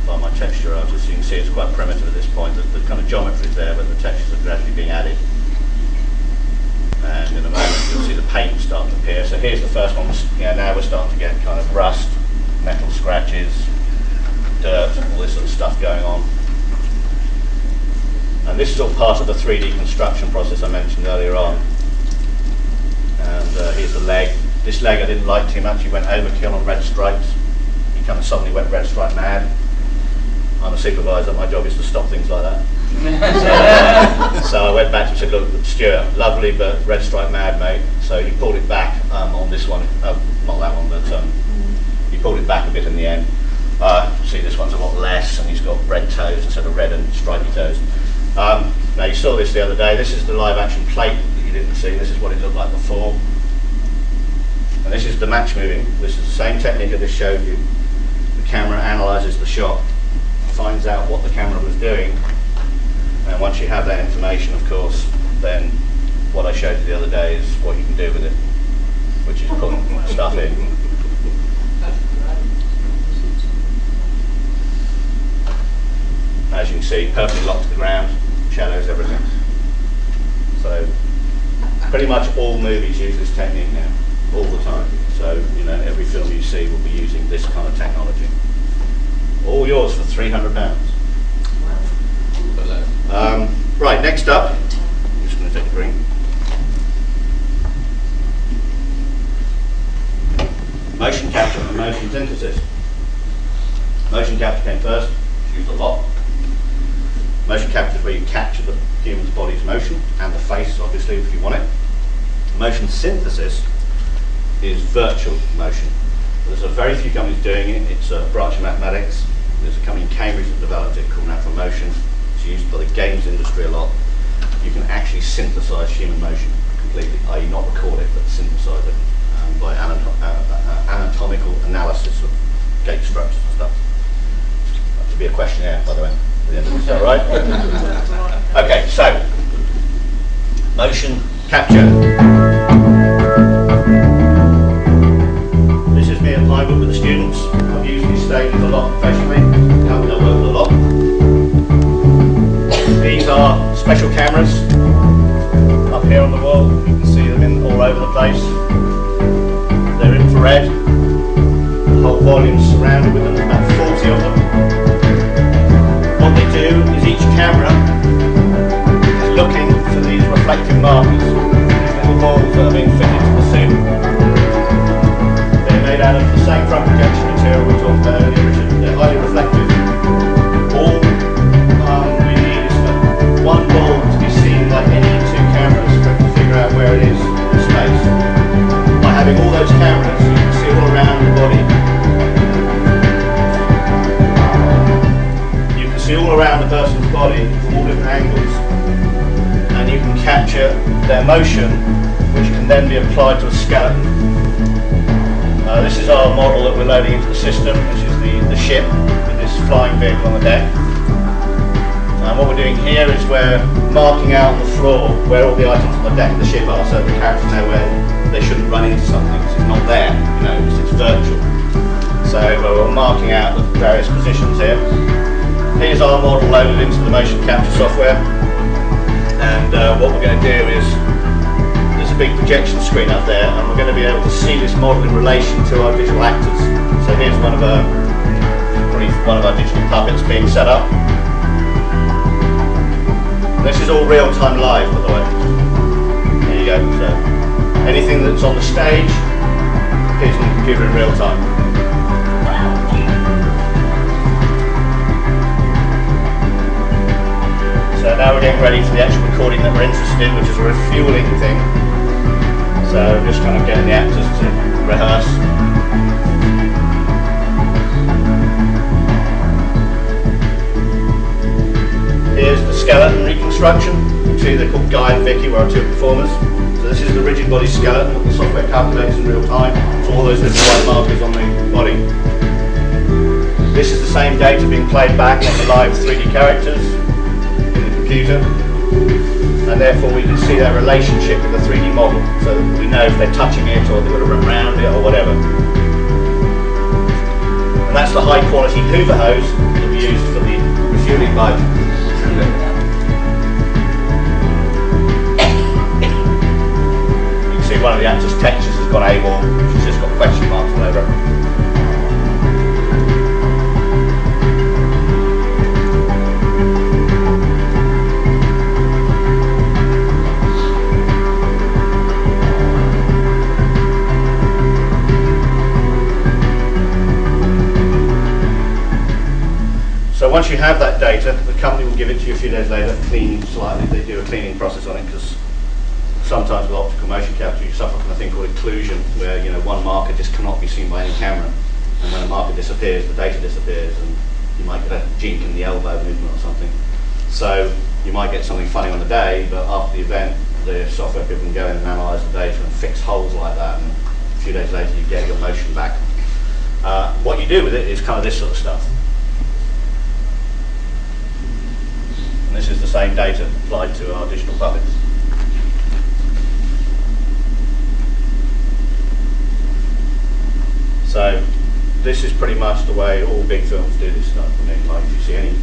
by my texture artist. So you can see it's quite primitive at this point. The kind of geometry is there, but the textures are gradually being added. And in a moment you'll see the paint start to appear. So here's the first one. Now we're starting to get kind of rust, metal scratches, dirt, all this sort of stuff going on. And this is all part of the 3D construction process I mentioned earlier on. And here's the leg. This leg I didn't like too much. He went overkill on red stripes. He kind of suddenly went red stripe mad. I'm a supervisor, my job is to stop things like that. So I went back to him and said, look, Stuart, lovely, but red stripe mad, mate. So he pulled it back on this one, not that one, but he pulled it back a bit in the end. See, this one's a lot less, and he's got red toes instead of red and stripy toes. Now, you saw this the other day. This is the live action plate that you didn't see. This is what it looked like before. And this is the match moving. This is the same technique I just showed you. The camera analyzes the shot, finds out what the camera was doing, and once you have that information, of course, then what I showed you the other day is what you can do with it, which is putting stuff in. As you can see, perfectly locked to the ground, shadows, everything. So pretty much all movies use this technique now, all the time. So, you know, every film you see will be using this kind of technology. All yours for £300. Right, next up, I'm just going to take a drink. Motion capture and motion synthesis. Motion capture came first, it's used a lot. Motion capture is where you capture the human's body's motion and the face, obviously, if you want it. Motion synthesis is virtual motion. There's a very few companies doing it. It's a branch of mathematics. There's a company in Cambridge that developed it called Natural Motion. It's used by the games industry a lot. You can actually synthesize human motion completely, i.e. not record it, but synthesize it by anatomical analysis of gait structures and stuff. That should be a questionnaire, by the way, at the end of this, all right? Okay, so, motion capture. This is me at Pinewood with the students. I've used these stages a lot professionally. Company I work with a lot. These are special cameras up here on the wall. You can see them all over the place. They're infrared. The whole volume's surrounded with them. There's about 40 of them. What they do is each camera is looking for these reflective markers. These little balls that are being fitted to the suit. They're made out of the same front projection material we talked about earlier, Richard. They're highly reflective. All we need is for one ball to be seen by any two cameras for it to figure out where it is in space. By having all those cameras, you can see all around the body. You can see all around the person's body from all different angles, and you can capture their motion, which can then be applied to a skeleton. This is our model that we're loading into the system, which is the ship with this flying vehicle on the deck. And what we're doing here is we're marking out on the floor where all the items on the deck of the ship are, so the characters know where they shouldn't run into something because it's not there, you know, because it's virtual. So we're marking out the various positions here. Here's our model loaded into the motion capture software, and what we're going to do is there's a big projection screen up there, and we're going to be able to see this model in relation to our visual actors. So here's one of our digital puppets being set up. This is all real-time live, by the way. There you go. So anything that's on the stage appears on the computer in real time. So now we're getting ready for the actual recording that we're interested in, which is a refueling thing. So just kind of getting the actors to rehearse. Here's the skeleton reconstruction. You can see they're called Guy and Vicky, were our two performers. So this is the rigid body skeleton that the software calculates in real time for all those little white markers on the body. This is the same data being played back on the live 3D characters in the computer, and therefore we can see their relationship with the 3D model, so that we know if they're touching it or they've got to run around it or whatever. And that's the high quality Hoover hose that we we use for the refueling pipe. You can see one of the actor's textures has gone AWOL, she's just got question marks all over it. So once you have that data, the company will give it to you a few days later, clean slightly. They do a cleaning process on it because sometimes with optical motion capture you suffer from a thing called occlusion, where one marker just cannot be seen by any camera, and when a marker disappears, the data disappears, and you might get a jink in the elbow movement or something. So you might get something funny on the day, but after the event, the software people can go in and analyse the data and fix holes like that, and a few days later you get your motion back. What you do with it is kind of this sort of stuff. This is the same data applied to our digital puppets. So this is pretty much the way all big films do this stuff. I mean, like if you see any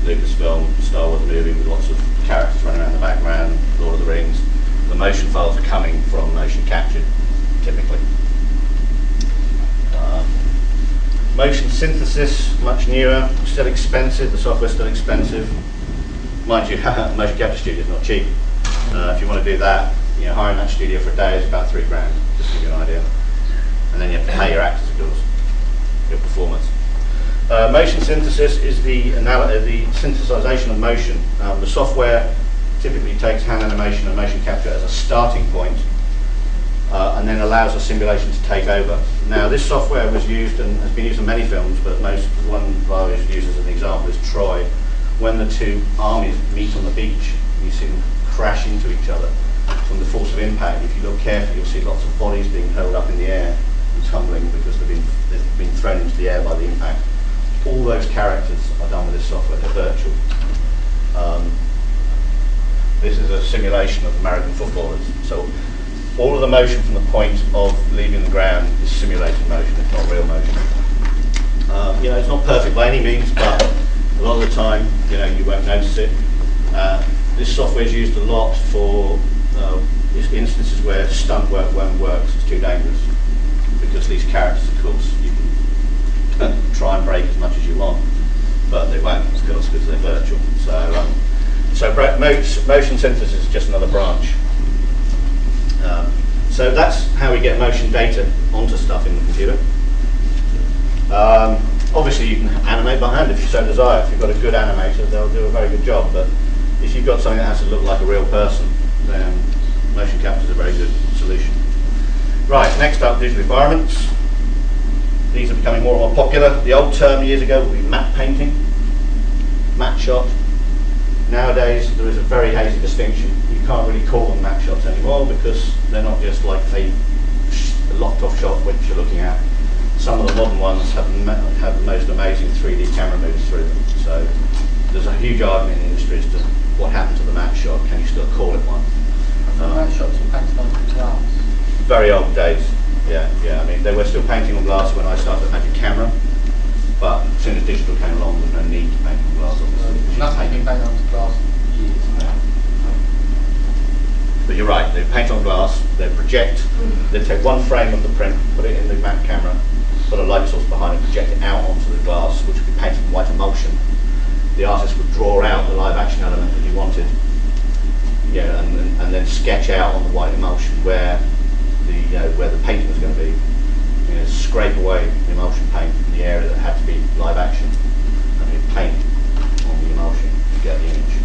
Lucasfilm, Star Wars movie with lots of characters running around the background, Lord of the Rings, the motion files are coming from motion captured, typically. Motion synthesis, much newer, still expensive, the software's still expensive. Mind you, motion capture studio is not cheap. If you want to do that, hiring that studio for a day is about $3 grand, just to give you an idea. And then you have to pay your actors, of course, your performance. Motion synthesis is the synthesization of motion. The software typically takes hand animation and motion capture as a starting point, and then allows a simulation to take over. Now, this software was used and has been used in many films, but the one I always use as an example is Troy. When the two armies meet on the beach, you see them crash into each other from the force of impact. If you look carefully, you'll see lots of bodies being hurled up in the air and tumbling because they've been thrown into the air by the impact. All those characters are done with this software, they're virtual. This is a simulation of American footballers. So all of the motion from the point of leaving the ground is simulated motion, it's not real motion. It's not perfect by any means, but a lot of the time, you won't notice it. This software is used a lot for instances where stunt work won't work, it's too dangerous. Because these characters, of course, you can try and break as much as you want, but they won't, of course, because they're virtual. So motion synthesis is just another branch. So that's how we get motion data onto stuff in the computer. Obviously you can animate by hand if you so desire. If you've got a good animator, they'll do a very good job, but if you've got something that has to look like a real person, then motion capture is a very good solution. Right, next up, digital environments. These are becoming more and more popular. The old term years ago would be matte painting, matte shot. Nowadays there is a very hazy distinction. You can't really call them matte shots anymore because they're not just like a locked-off shot which you're looking at. Some of the modern ones have the most amazing 3D camera moves through them. So there's a huge argument in the industry as to what happened to the matte shot. Can you still call it one? Matte shots were painted on glass. Very old days. Yeah. I mean, they were still painting on glass when I started Magic Camera, but as soon as digital came along, there was no need to paint on glass. Obviously, nothing been painted on glass for years. Yeah. But you're right. They paint on glass. They project. They take one frame of the print, put it in the matte camera, put a light source behind it, project it out onto the glass, which would be painted in white emulsion. The artist would draw out the live action element that you wanted, and then sketch out on the white emulsion where the painting was going to be. Scrape away the emulsion paint in the area that had to be live action, and you'd paint on the emulsion to get the image.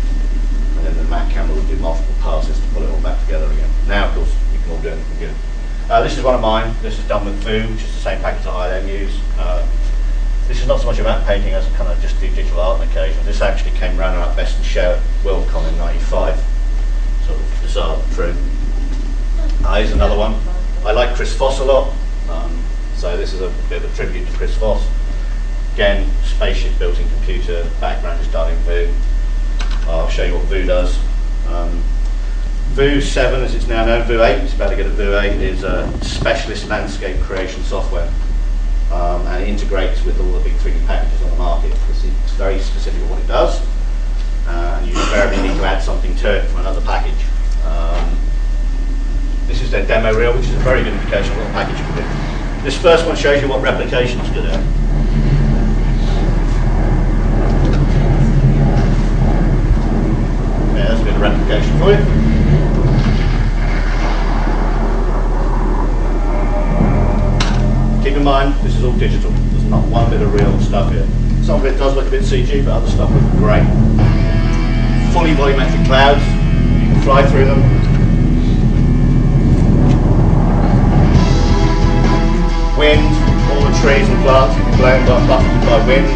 And then the matte camera would do multiple passes to pull it all back together again. Now, of course, you can all do it in the computer. This is one of mine. This is done with VU, which is the same package that I then use. This is not so much a matte painting as kind of just do digital art on occasion. This actually came runner-up Best in Show Worldcon in '95. Sort of bizarre, true. Here's another one. I like Chris Foss a lot, so this is a bit of a tribute to Chris Foss. Again, spaceship built-in computer, background is done in VU. I'll show you what VU does. VU 7, as it's now known, VU 8, it's about to get a VU 8, is a specialist landscape creation software. and it integrates with all the big 3D packages on the market because it's very specific what it does, and you invariably need to add something to it from another package. This is their demo reel, which is a very good indication of what the package can do. This first one shows you what replication is good at. Yeah, that's a bit of replication for you. Keep in mind, this is all digital. There's not one bit of real stuff here. Some of it does look a bit CG, but other stuff looks great. Fully volumetric clouds, you can fly through them. Wind, all the trees and plants can be blown buffeted by winds.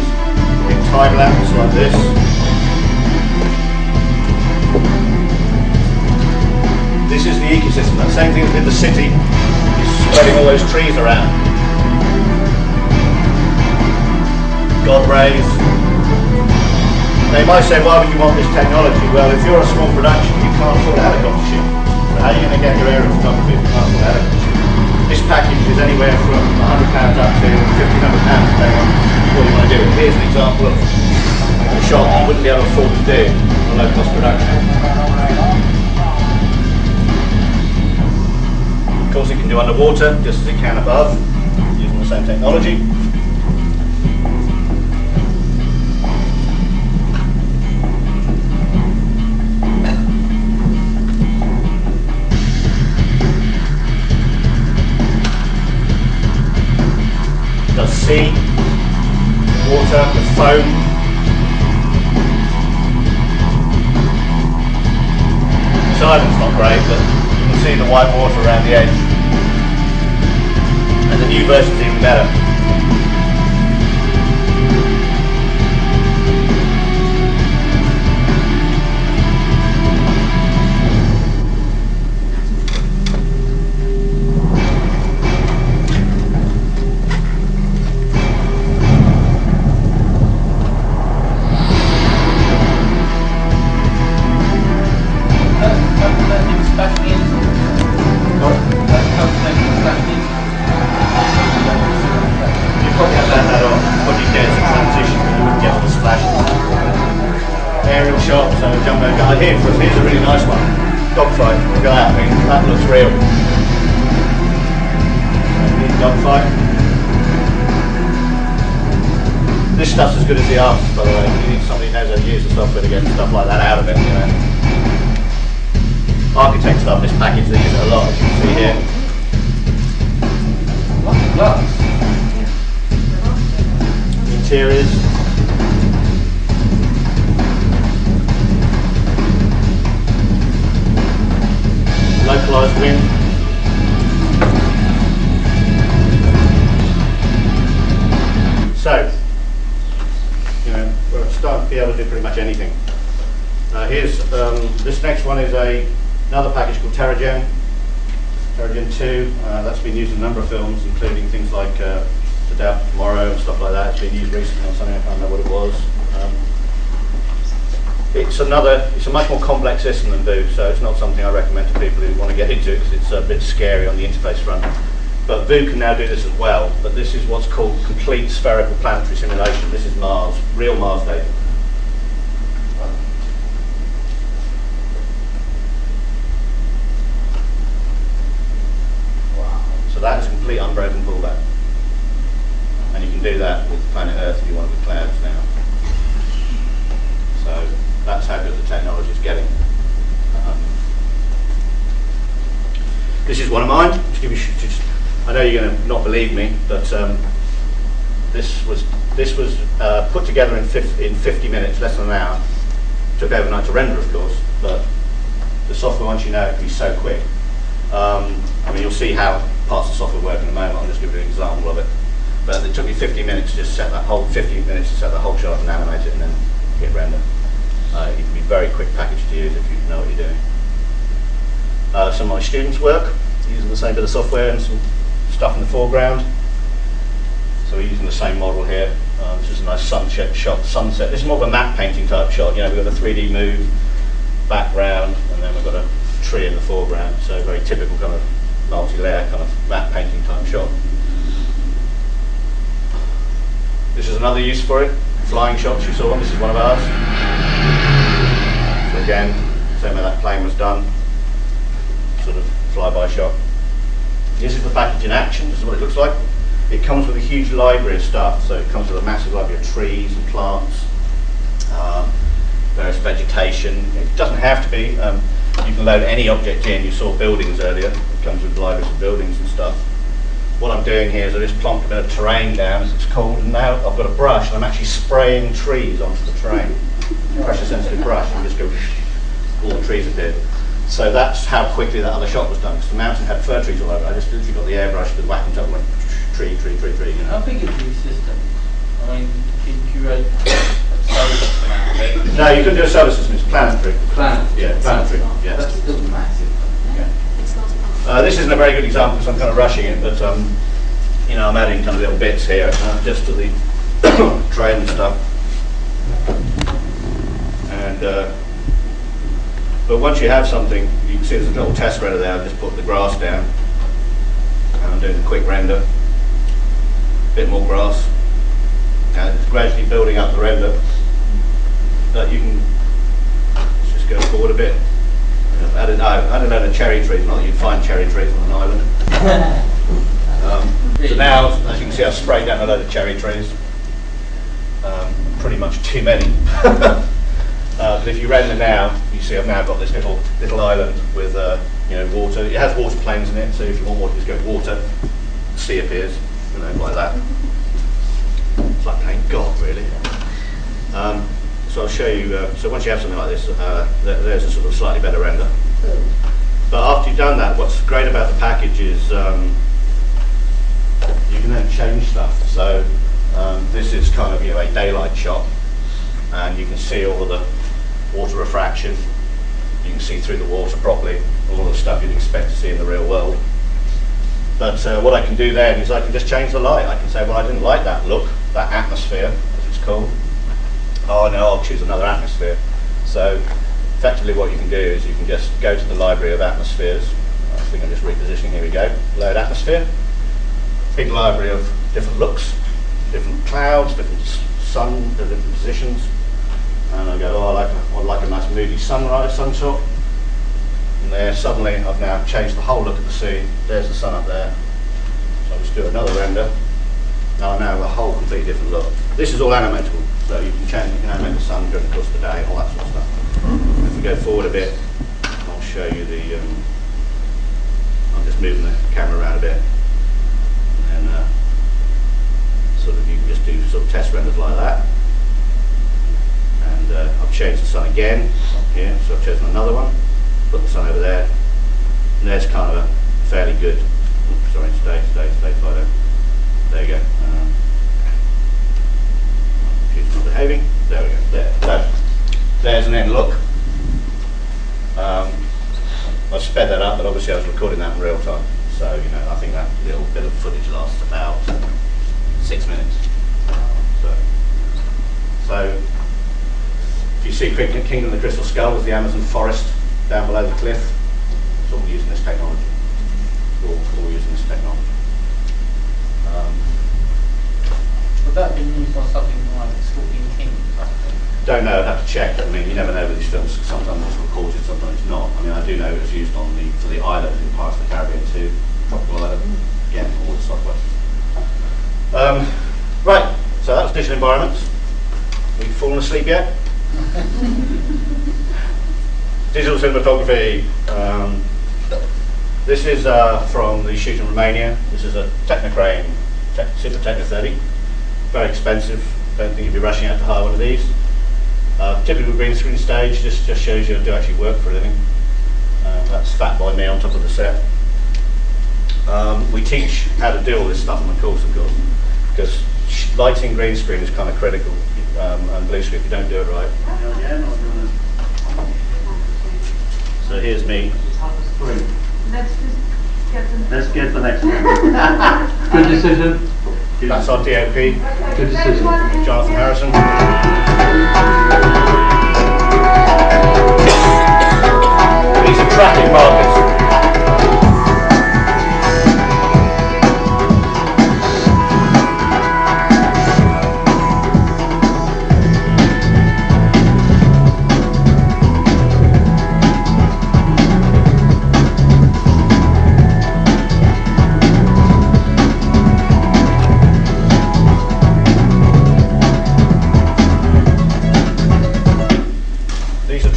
In time lapse like this. This is the ecosystem. That same thing as in the city is spreading all those trees around. God rays. They might say, why would you want this technology? Well, if you're a small production, you can't afford a helicopter shoot. So how are you going to get your aerial photography if you can't afford a helicopter shoot? This package is anywhere from £100 up to £1,500 depending on what you want to do. Here's an example of a shot you wouldn't be able to afford to do on a low-cost production. Of course, it can do underwater just as it can above, using the same technology. Sea, water, the foam. This island's not great, but you can see the white water around the edge. And the new version's even better. Here's a really nice one. Dogfight. Look at that. I mean, that looks real. Dogfight. This stuff's as good as the artist, by the way. You need somebody who knows how to use the software to get stuff like that out of it. You know. Architects love this package. They use it a lot, as you can see here. Interiors. Localised wind. So, you know, we're starting to be able to do pretty much anything. Here's this next one is another package called TerraGen 2. That's been used in a number of films, including things like The Day After Tomorrow and stuff like that. It's been used recently on something, I can't remember what it was. It's a much more complex system than VU, so it's not something I recommend to people who want to get into it because it's a bit scary on the interface front. But VU can now do this as well, but this is what's called complete spherical planetary simulation. This is Mars, real Mars data. Wow. So that is complete unbroken pullback. And you can do that with planet Earth if you want with clouds now. So that's how good the technology is getting. This is one of mine. I know you're going to not believe me, but this was put together in 50 minutes, less than an hour. Took overnight to render, of course, but the software, once you know it, can be so quick. I mean, you'll see how parts of the software work in a moment. I'll just give you an example of it. But it took me 50 minutes to just set that whole 15 minutes to set the whole shot and animate it, and then hit render. It can be a very quick package to use if you know what you're doing. Some of my students work using the same bit of software and some stuff in the foreground. So we're using the same model here. This is a nice sunset shot, sunset. This is more of a matte painting type shot. You know, we've got a 3D move background, and then we've got a tree in the foreground. So very typical kind of multi-layer kind of matte painting type shot. This is another use for it. Flying shots you saw, this is one of ours. So again, same way that plane was done, sort of flyby shot. This is the package in action, this is what it looks like. It comes with a huge library of stuff, so it comes with a massive library of trees and plants, various vegetation. It doesn't have to be, you can load any object in. You saw buildings earlier, it comes with libraries of buildings and stuff. What I'm doing here is I just plonked a bit of terrain down, as it's called, and now I've got a brush and I'm actually spraying trees onto the terrain. Pressure sensitive brush, and just go, all the trees appeared. So that's how quickly that other shot was done, because the mountain had fir trees all over. I just literally got the airbrush with whacking up and went tree, tree, tree, tree, you know. How big is these systems? I mean, can you curate a solar system out of it? No, you couldn't do a solar system, it's planetary. Planetary? Yeah, planetary, yeah. That's still massive. This isn't a very good example because I'm kind of rushing it, but you know, I'm adding kind of little bits here just to the train and stuff. And but once you have something, you can see there's a little test render there. I've just put the grass down, and I'm doing a quick render. A bit more grass, and it's gradually building up the render. That you can just go forward a bit. I don't know the cherry trees, not that you'd find cherry trees on an island. So now, as you can see, I've sprayed down a load of cherry trees. Pretty much too many. But if you render now, you see I've now got this little island with you know, water. It has water planes in it, so if you want water, just go water. The sea appears, you know, like that. It's like playing God, really. So I'll show you, so once you have something like this, there's a sort of slightly better render. But after you've done that, what's great about the package is you can then change stuff. So this is kind of, you know, a daylight shot, and you can see all of the water refraction. You can see through the water properly, all of the stuff you'd expect to see in the real world. But what I can do then is I can just change the light. I can say, well, I didn't like that look, that atmosphere, as it's called. Oh no, I'll choose another atmosphere. So effectively what you can do is you can just go to the library of atmospheres. I think I'm just repositioning, here we go. Load atmosphere. Big library of different looks, different clouds, different sun, different positions. And I go, oh, I'd like a nice moody sunrise, sun shot. And there, suddenly I've now changed the whole look of the scene. There's the sun up there. So I'll just do another render. Now I have a whole completely different look. This is all animatable, so you can change, you can animate the sun during the course of the day, all that sort of stuff. If we go forward a bit, I'll show you the, I'm just moving the camera around a bit. And sort of, you can just do sort of test renders like that. And I've changed the sun again, up here, so I've chosen another one, put the sun over there. And there's kind of a fairly good, oops, sorry, stay, Fido. There you go. Computer's not behaving. There we go. There. So, there's an end look. I've sped that up, but obviously I was recording that in real time. So, you know, I think that little bit of footage lasts about 6 minutes. So if you see Kingdom of the Crystal Skull with the Amazon forest down below the cliff, it's all using this technology. All using this technology. Would that be used on something like Scorpion King or something? Don't know, I'd have to check. I mean, you never know with these films. Sometimes it's recorded, sometimes it's not. I mean, I do know it was used on for the island in Pirates of the Caribbean 2, Tropical Island. Again, all the software. Right, so that was digital environments. Have you fallen asleep yet? Digital cinematography. This is from the shoot in Romania. This is a Technocrane Super Techno 30. Very expensive. Don't think you'd be rushing out to hire one of these. Typical green screen stage. This just shows you I do actually work for a living. That's Fat Boy me on top of the set. We teach how to do all this stuff on the course, of course, because lighting green screen is kind of critical, and blue screen if you don't do it right. So here's me. Let's get the next one. Good decision. That's our DOP. Good decision. Jonathan Harrison. These are traffic markers.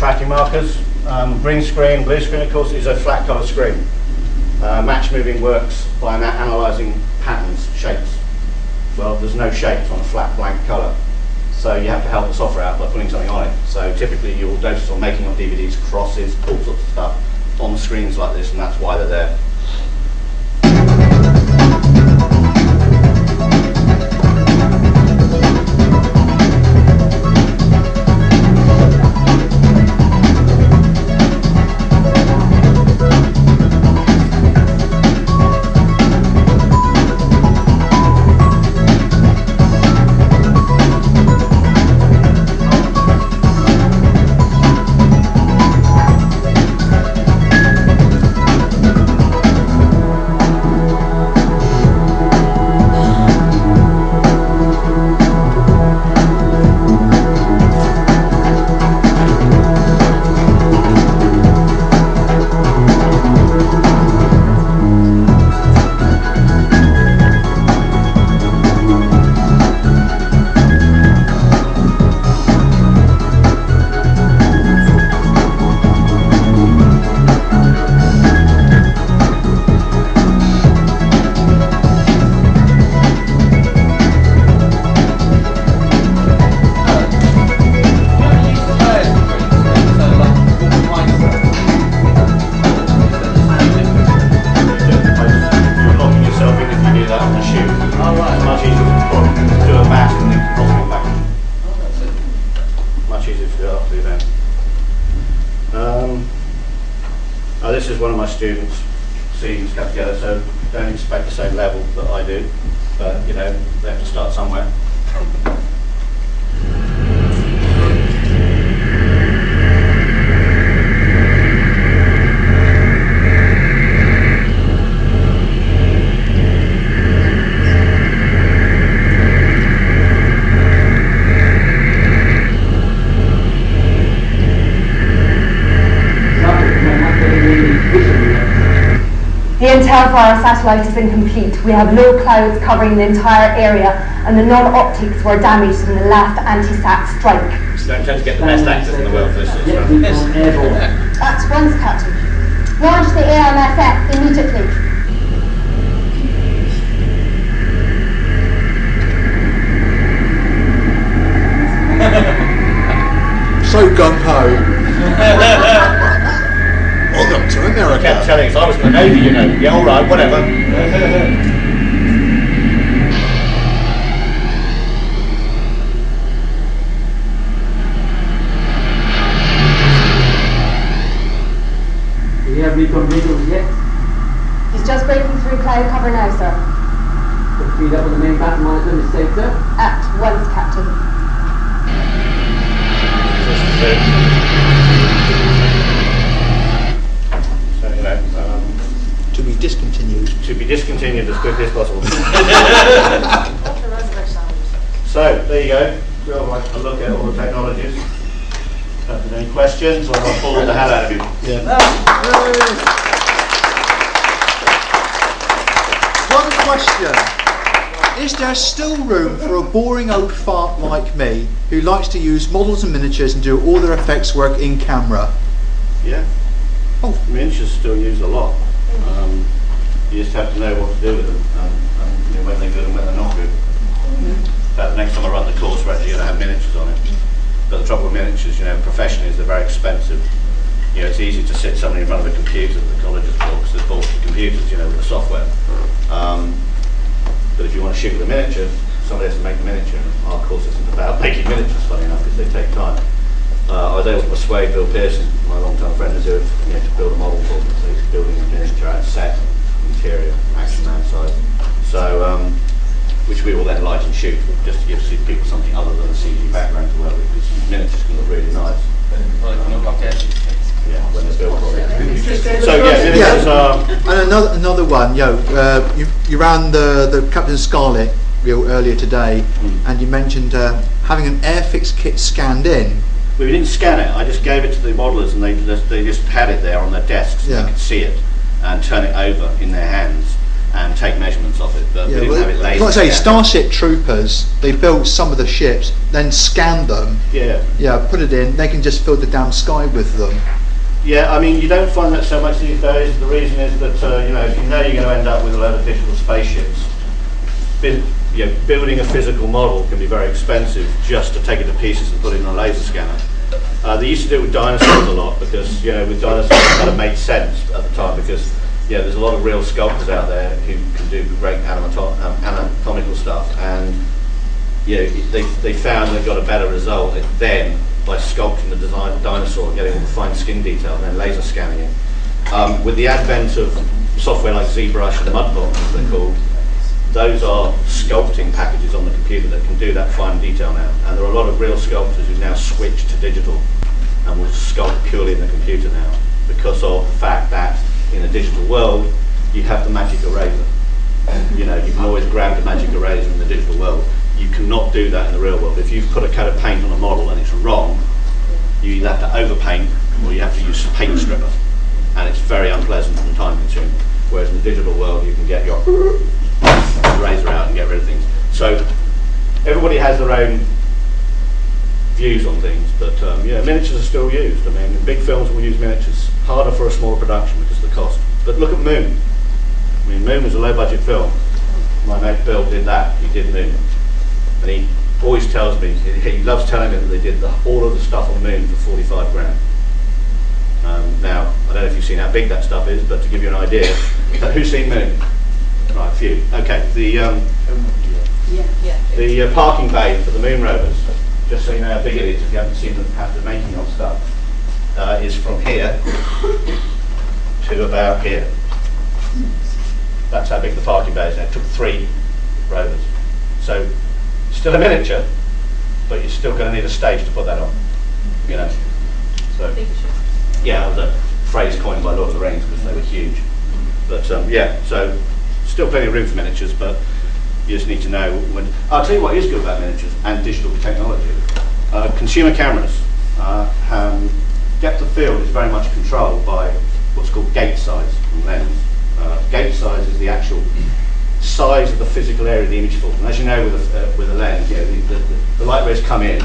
tracking markers. Green screen, blue screen, of course, is a flat colour screen. Matchmoving works by analysing patterns, shapes. Well, there's no shapes on a flat blank colour, so you have to help the software out by putting something on it. So typically you'll notice on making of DVDs, crosses, all sorts of stuff on screens like this, and that's why they're there. This is one of my students' scenes cut together, so don't expect the same level that I do, but you know, they have to start somewhere. The intel for our satellite is incomplete. We have low clouds covering the entire area, and the non-optics were damaged in the last anti-sat strike. So don't tend to get the best actors in the world for this sort of stuff. At once, Captain. Launch the AMSF immediately. So gung-ho. Welcome to America. I kept telling us I was in the Navy, you know. Yeah, all right, whatever. Do we have recon visuals yet? He's just breaking through cloud cover now, sir. Could feed up with the main battle monitor is safe, sir? At once, Captain. So, you know, to be discontinued. To be discontinued as quickly as possible. So, there you go. We'll have a look at all the technologies. If there's any questions, I'll pull the hell out of you. Yeah. One question. Is there still room for a boring old fart like me who likes to use models and miniatures and do all their effects work in camera? Yeah. Oh. Miniatures still used a lot. You just have to know what to do with them, and you know, when they're good and when they're not good. In fact, the next time I run the course, we're actually going to have miniatures on it. But the trouble with miniatures, you know, professionally, is they're very expensive. You know, it's easy to sit somebody in front of a computer that the colleges bought, because they've bought the computers, you know, with the software. But if you want to shoot with a miniature, somebody has to make the miniature. Our course isn't about making miniatures, funny enough, because they take time. I was able to persuade Bill Pearson, my long-time friend, to build a model for them. So he's building a miniature out set, interior, action outside. So, which we will then light and shoot, just to give people something other than a CG background to work with, because miniatures can look really nice. Yeah, when they're built properly. So yeah, miniatures are... And another one, you ran the Captain Scarlet reel earlier today, and you mentioned having an Airfix kit scanned in. We didn't scan it, I just gave it to the modelers, and they just had it there on their desks, so they could see it and turn it over in their hands. and take measurements of it, but Yeah, we didn't have it laser like I say, scanned. Starship Troopers, they built some of the ships, then scanned them, Yeah. put it in, they can just fill the damn sky with them. Yeah, I mean, you don't find that so much these days. The reason is that, if you know you're going to end up with a load of digital spaceships, building a physical model can be very expensive just to take it to pieces and put it in a laser scanner. They used to do it with dinosaurs a lot because, with dinosaurs it kind of made sense at the time because, there's a lot of real sculptors out there who can do great anatomical stuff, and they found they got a better result then by sculpting the dinosaur and getting all the fine skin detail and then laser scanning it. With the advent of software like ZBrush and Mudbox, as they're called, those are sculpting packages on the computer that can do that fine detail now. And there are a lot of real sculptors who now switch to digital and will sculpt purely in the computer now because of the fact that in a digital world you have the magic eraser. You can always grab the magic eraser in the digital world. You cannot do that in the real world. If you've put a coat of paint on a model and it's wrong, you either have to overpaint or you have to use a paint stripper. And it's very unpleasant and time consuming. Whereas in the digital world you can get your razor out and get rid of things. So everybody has their own views on things, but miniatures are still used. I mean, big films will use miniatures. Harder for a smaller production because of the cost. But look at Moon. I mean, Moon was a low-budget film. My mate Bill did that. He did Moon. And he always tells me, he loves telling me that they did all of the stuff on Moon for 45 grand. Now, I don't know if you've seen how big that stuff is, but to give you an idea, who's seen Moon? Right, a few. Okay, the parking bay for the Moon rovers, just so you know how big it is if you haven't seen the making of stuff, is from here to about here. That's how big the parking bay is. It took 3 rovers. So, still a miniature, but you're still going to need a stage to put that on. So, yeah, that was a phrase coined by Lord of the Rings because they were huge. But so still plenty of room for miniatures, but you just need to know when. I'll tell you what is good about miniatures and digital technology. Consumer cameras, depth of field is very much controlled by what's called gate size and lens. Gate size is the actual size of the physical area the image falls. And as you know, with a lens, the light rays come in,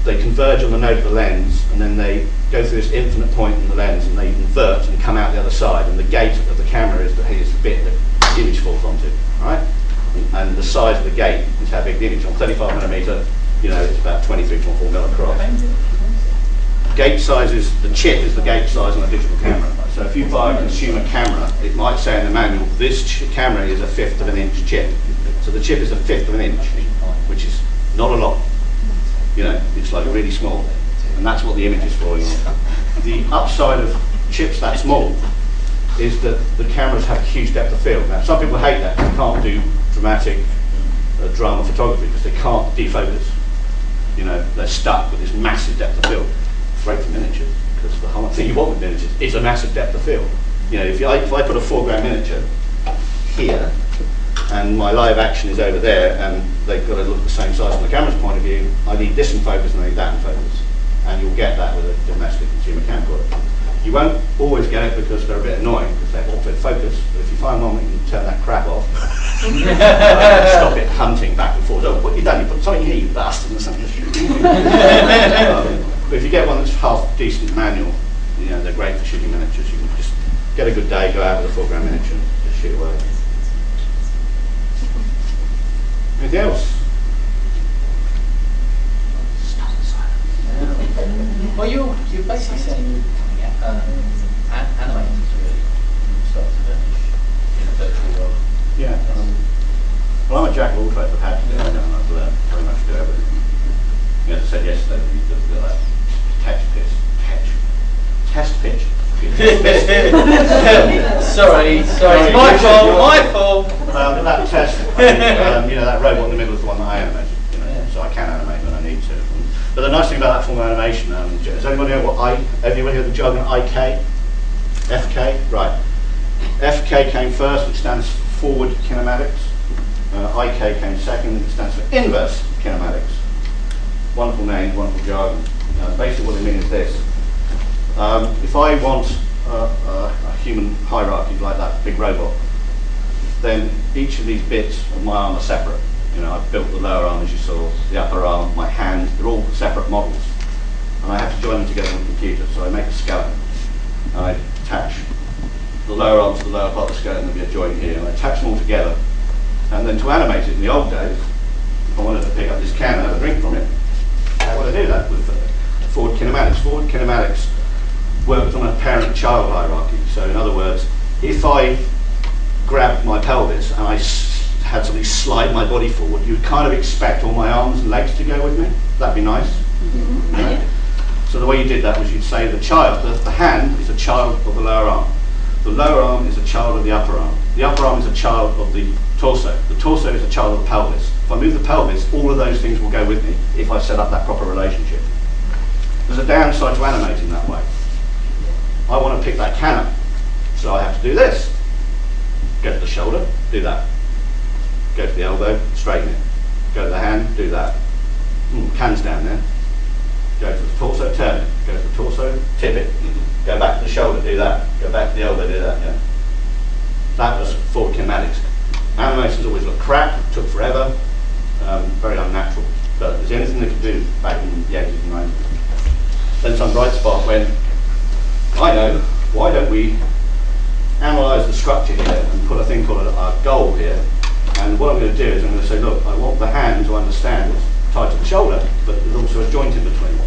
they converge on the node of the lens, and then they go through this infinite point in the lens, and they invert and come out the other side. And the gate of the camera is the bit that the image falls onto, right? And the size of the gate is how big the image. On 35mm, it's about 23.4 mil across. Gate size the chip is the gate size on a digital camera. So if you buy a consumer camera, it might say in the manual, this camera is a 1/5 of an inch chip. So the chip is a 1/5 of an inch, which is not a lot. It's like really small. And that's what the image is for. The upside of chips that small is that the cameras have huge depth of field. Now, some people hate that. They can't do dramatic drama photography because they can't defocus. They're stuck with this massive depth of field. It's great for miniatures because the whole thing you want with miniatures is a massive depth of field. If I put a 4-gram miniature here and my live action is over there and they've got to look the same size from the camera's point of view, I need this in focus and I need that in focus. And you'll get that with a domestic consumer camcorder. You won't always get it because they're a bit annoying because they're autofocus, but if you find one that you can turn that crap off, stop it hunting back and forth. Oh, what have you done? You put something here, you bastard, or something. But if you get one that's half decent manual, they're great for shooting miniatures. You can just get a good day, go out with a 4-gram miniature and just shoot away. Anything else? Well, you're basically saying animators really from start to finish in a virtual world. Yeah. Well, I'm a jack of all trades. I've had to do. I don't know. I've learned very much to do everything. As I said yesterday, you've got that test pitch. Sorry, my fault. That test, that robot in the middle is the one that I animated. So I can animate when I need to. But the nice thing about that form of animation, does anybody know anybody know the jargon IK? FK? Right. FK came first, which stands for forward kinematics. IK came second, which stands for inverse kinematics. Wonderful name, wonderful jargon. Basically what they mean is this. If I want a human hierarchy like that big robot, then each of these bits of my arm are separate. You know, I've built the lower arm as you saw, the upper arm, my hand, they're all separate models. And I have to join them together on the computer, so I make a skeleton. And I attach the lower arm to the lower part of the skeleton, there'll be a joint here, and I attach them all together. And then to animate it in the old days, if I wanted to pick up this can and have a drink from it, how would I do that with forward kinematics? Forward kinematics worked on a parent-child hierarchy. So in other words, if I grabbed my pelvis and I had somebody slide my body forward, you'd kind of expect all my arms and legs to go with me. That'd be nice. Mm-hmm. Right? So the way you did that was you'd say the child, the hand is a child of the lower arm. The lower arm is a child of the upper arm. The upper arm is a child of the torso. The torso is a child of the pelvis. If I move the pelvis, all of those things will go with me if I set up that proper relationship. There's a downside to animating that way. I want to pick that can up, so I have to do this. Go to the shoulder, do that. Go to the elbow, straighten it. Go to the hand, do that. Can's down there. Go to the torso, turn it. Go to the torso, tip it. Go back to the shoulder, do that. Go back to the elbow, do that. Yeah. That was forward kinematics. Animations always look crap, took forever, very unnatural. But there's anything they could do back in the 80s and 90s. Then some bright spark when, I know, why don't we analyse the structure here and put a thing called a goal here. And what I'm going to do is I'm going to say, look, I want the hand to understand it's tied to the shoulder, but there's also a joint in between.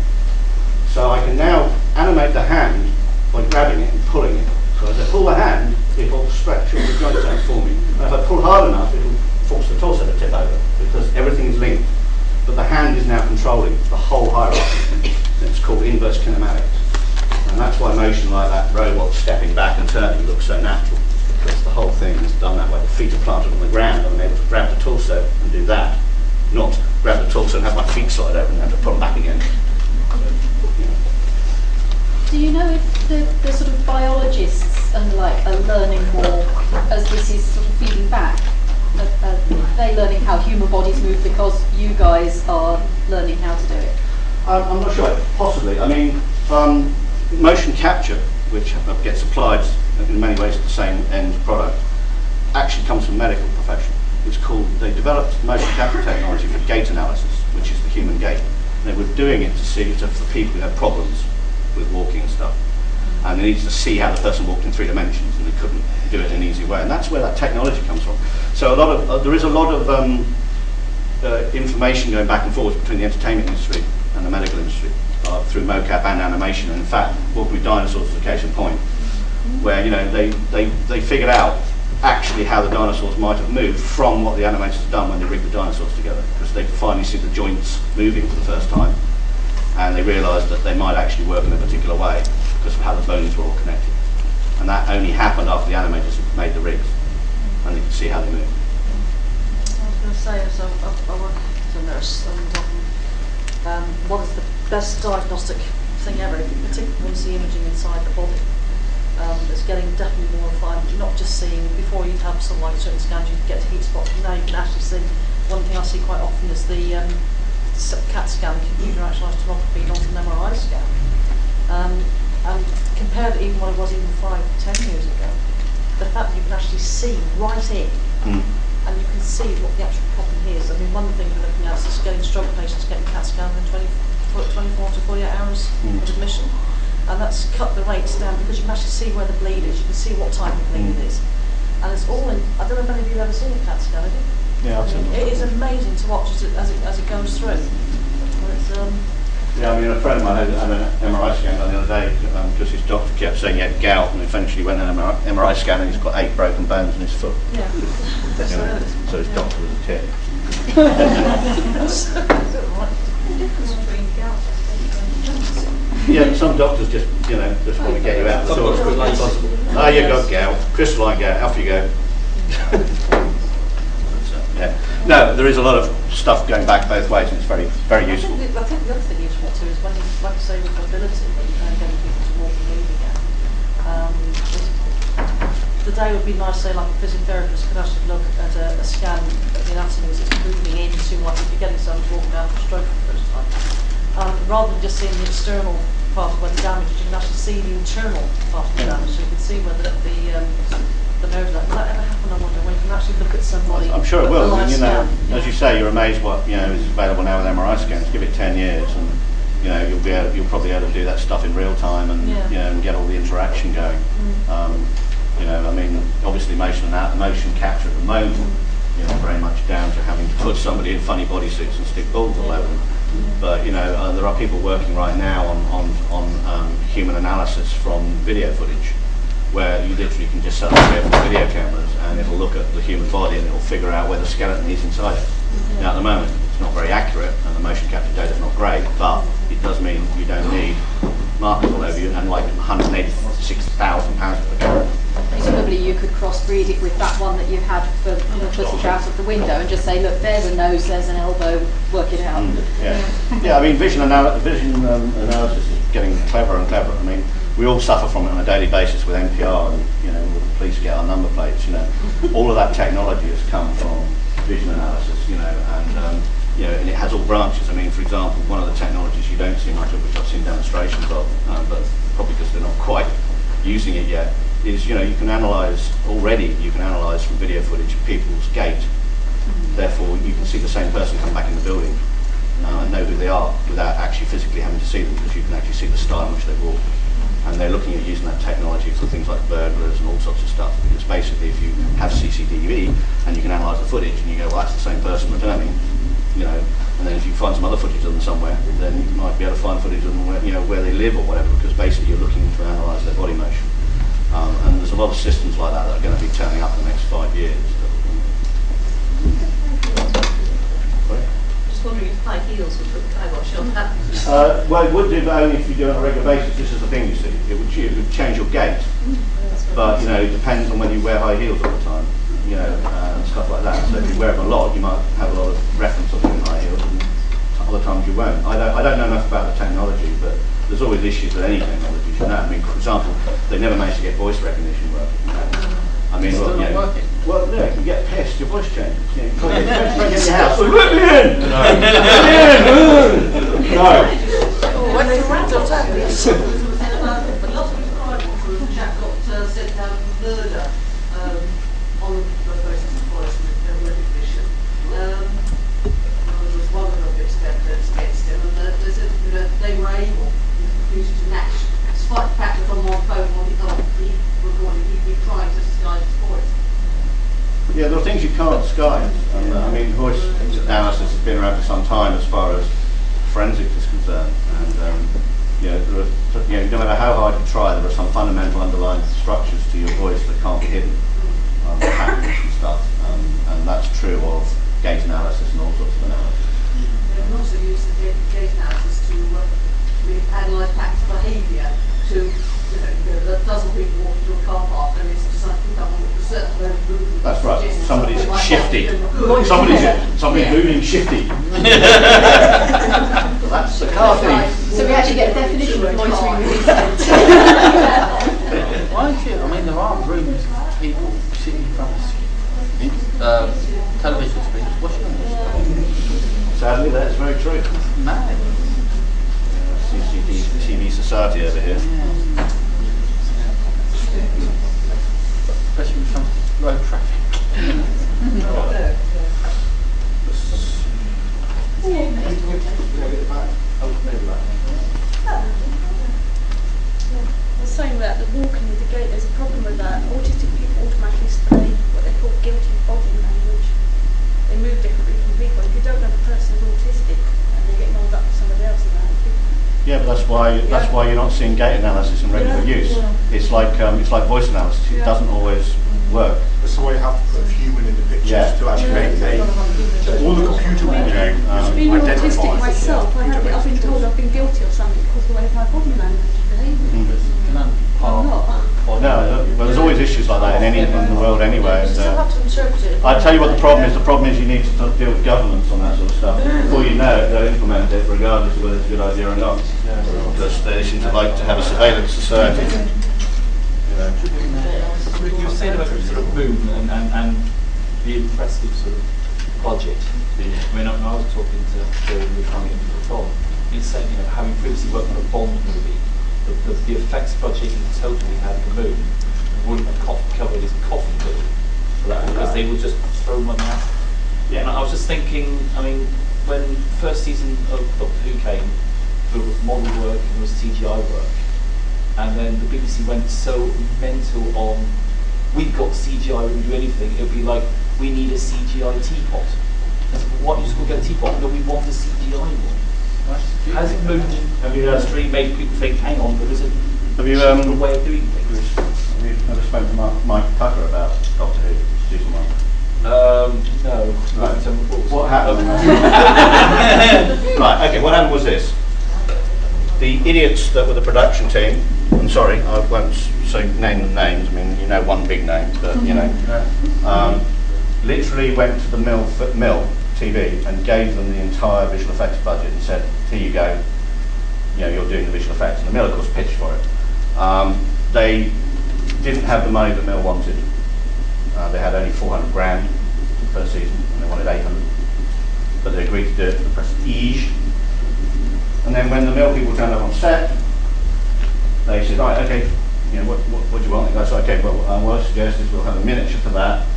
So I can now animate the hand by grabbing it and pulling it. So as I pull the hand, it will stretch all the joints out for me. And if I pull hard enough, it will force the torso to tip over, because everything is linked. But the hand is now controlling the whole hierarchy. It's called inverse kinematics. And that's why motion like that, robot stepping back and turning, looks so natural. Because the whole thing is done that way. The feet are planted on the ground, and I'm able to grab the torso and do that. Not grab the torso and have my feet slide over and have to put them back again. Do you know if the sort of biologists and are learning more as this is sort of feeding back? Are they learning how human bodies move because you guys are learning how to do it? I'm not sure. Possibly. I mean, motion capture, which gets applied in many ways to the same end product, actually comes from the medical profession. It's called, they developed motion capture technology for gait analysis, which is the human gait. And they were doing it to see for people who had problems with walking and stuff. And they needed to see how the person walked in 3 dimensions, and they couldn't do it in an easy way. And that's where that technology comes from. So there is a lot of information going back and forth between the entertainment industry and the medical industry through mocap and animation. And in fact, Walking with Dinosaurs is a case in point, where they figured out actually how the dinosaurs might have moved from what the animators had done when they rigged the dinosaurs together, because they could finally see the joints moving for the first time, and they realised that they might actually work in a particular way because of how the bones were all connected. And that only happened after the animators had made the rigs, and they could see how they moved. I was going to say, as I work as a nurse, and what is the best diagnostic thing ever, particularly once the imaging inside the body. It's getting definitely more refined. You're not just seeing, before you'd have some certain scans, you'd get to heat spots, but now you can actually see. One thing I see quite often is the CAT scan, computer-actualised tomography, not an MRI scan. And compared to even what it was even 5-10 years ago, the fact that you can actually see right in, and you can see what the actual problem is. I mean, one thing we're looking at is getting stroke patients getting CAT scans in 24 to 48 hours of admission. And that's cut the rates down because you can actually see where the bleed is, you can see what type of bleed it is. And it's all in, I don't know if any of you have ever seen a CAT scan, have you? Yeah, I've seen it. It is amazing to watch as it goes through. It's, yeah, I mean, a friend of mine had an MRI scan done the other day because his doctor kept saying he had gout, and eventually went an MRI scan and he's got 8 broken bones in his foot. Yeah. So his doctor was a tit. Yeah, some doctors just want to get you out the door as quickly as possible. Oh, you got gout, crystalline gout, off you go. Yeah. No, there is a lot of stuff going back both ways, and it's very, very useful. I think the other thing useful too is when you, like I say, with mobility and getting people to walk and move again. The day would be nice, say, like a physiotherapist could actually look at a scan of the anatomy as it's moving into, like if you're getting someone walking out for stroke for the first time. Rather than just seeing the external part of where the damage is, you can actually see the internal part of the damage, so you can see whether the the nerves out. Does that ever happen, I wonder, when you can actually look at somebody? I'm sure it will. with a And, live scan? as you say, you're amazed what is available now with MRI scans. Give it 10 years, and you'll probably be able to do that stuff in real time, and and get all the interaction going. I mean, obviously motion capture at the moment, very much down to having to put somebody in funny bodysuits and stick balls all over them. But there are people working right now on human analysis from video footage, where you literally can just set up video cameras and it'll look at the human body and it'll figure out where the skeleton is inside it. Now at the moment it's not very accurate and the motion capture data is not great, but it does mean you don't need markers all over you and like £186,000 per camera. Presumably you could crossbreed it with that one that you had for the footage out of the window and just say, look, there's a nose, there's an elbow, work it out. Yeah, I mean, vision analysis is getting cleverer and cleverer. I mean, we all suffer from it on a daily basis with NPR, and the police get our number plates. All of that technology has come from vision analysis. And it has all branches. I mean, for example, one of the technologies you don't see much of, which I've seen demonstrations of, but probably because they're not quite using it yet, is you can analyse from video footage people's gait. Therefore, you can see the same person come back in the building and know who they are without actually physically having to see them, because you can actually see the style in which they walk. And they're looking at using that technology for things like burglars and all sorts of stuff. Because basically, if you have CCTV and you can analyse the footage and you go, well, that's the same person returning, and then if you find some other footage of them somewhere, then you might be able to find footage of them where they live or whatever, because basically you're looking to analyse their body motion. And there's a lot of systems like that are going to be turning up in the next 5 years. Just wondering if high heels would put the kibosh on that. Well, it would do, but only if you do it on a regular basis. This is the thing, you see. It would change your gait. But, it depends on whether you wear high heels all the time, and stuff like that. So if you wear them a lot, you might have a lot of reference of doing high heels, and other times you won't. I don't know enough about the technology, but there's always issues with any technology. I mean, for example, they never managed to get voice recognition working. I mean, well, you can get pissed, your voice changes. You can break in your house. Let me in! No. When they ran out of this. A lot of crime from the chap got sent down for murder on the basis of voice recognition. There was one of the bits against him, and they said they were able to match, despite the fact that on one phone when he recorded, he'd been trying to disguise his voice. Yeah, there are things you can't disguise. I mean, voice analysis has been around for some time as far as forensics is concerned. And no matter how hard you try, there are some fundamental underlying structures to your voice that can't be hidden, patterns and stuff. And that's true of gait analysis and all sorts of analysis. They can also use the gait analysis to analyse practice behaviour to, a dozen people walk into a car park and it's decided to pick up on a certain level of movement. That's right. Somebody's shifty. Somebody's moving shifty. That's the car thief. So we actually get a definition of loitering release. Why is it? I mean, there are rooms of people sitting in front of television screens watching this. Sadly, that's very true. It's mad. CCTV society over here. Yeah. Especially when it comes to road traffic. I was saying that the walking with the gait, there's a problem with that. Autistic people automatically display what they call guilty body language. They move differently from people. If you don't know the person is autistic and they're getting all up with somebody else in that. Yeah, but that's why you're not seeing gait analysis in regular use. It's like voice analysis. It doesn't always work. That's the way you have to put a human in the pictures to actually make all the computer will do is being identify. autistic myself, I've been told I've been guilty of something because of the way of my body language. No, but there's always issues like that in the world anyway. You still have to interpret it. I tell you what the problem is. The problem is you need to deal with governments on that sort of stuff. Before you know it, they'll implement it regardless of whether it's a good idea or not. Because they seem to like to have a surveillance society. You were saying about sort of boom and the impressive sort of budget. I mean, I was talking to Phil and we were trying to get into the Tom. He's saying, having previously worked on a Bond movie, the effects budget in total we had in the moon wouldn't have covered his coffee bill for that, because they would just throw money out. Yeah. And I was just thinking, I mean, when first season of Doctor Who came, there was model work and there was CGI work, and then the BBC went so mental on, we've got CGI, we can do anything. It would be like, we need a CGI teapot. I said, well, what, you just go get a teapot? No, we want a CGI one. Has it moved industry made people think, hang on, there is a cheaper way of doing things? Have you ever spoken to Mike Tucker about Doctor Who season 1? No. Right. What happened? Right, okay, what happened was this. The idiots that were the production team, I'm sorry, I won't name them names, I mean, you know one big name, but you know, literally went to the Mill TV and gave them the entire visual effects budget and said, here you go, you know, you're doing the visual effects. And the Mill, of course, pitched for it. They didn't have the money the Mill wanted. They had only 400 grand for the first season, and they wanted 800. But they agreed to do it for the prestige. And then when the Mill people turned up on set, they said, right, okay, you know, what do you want? And the guy said, okay, well, what I suggest is we'll have a miniature for that.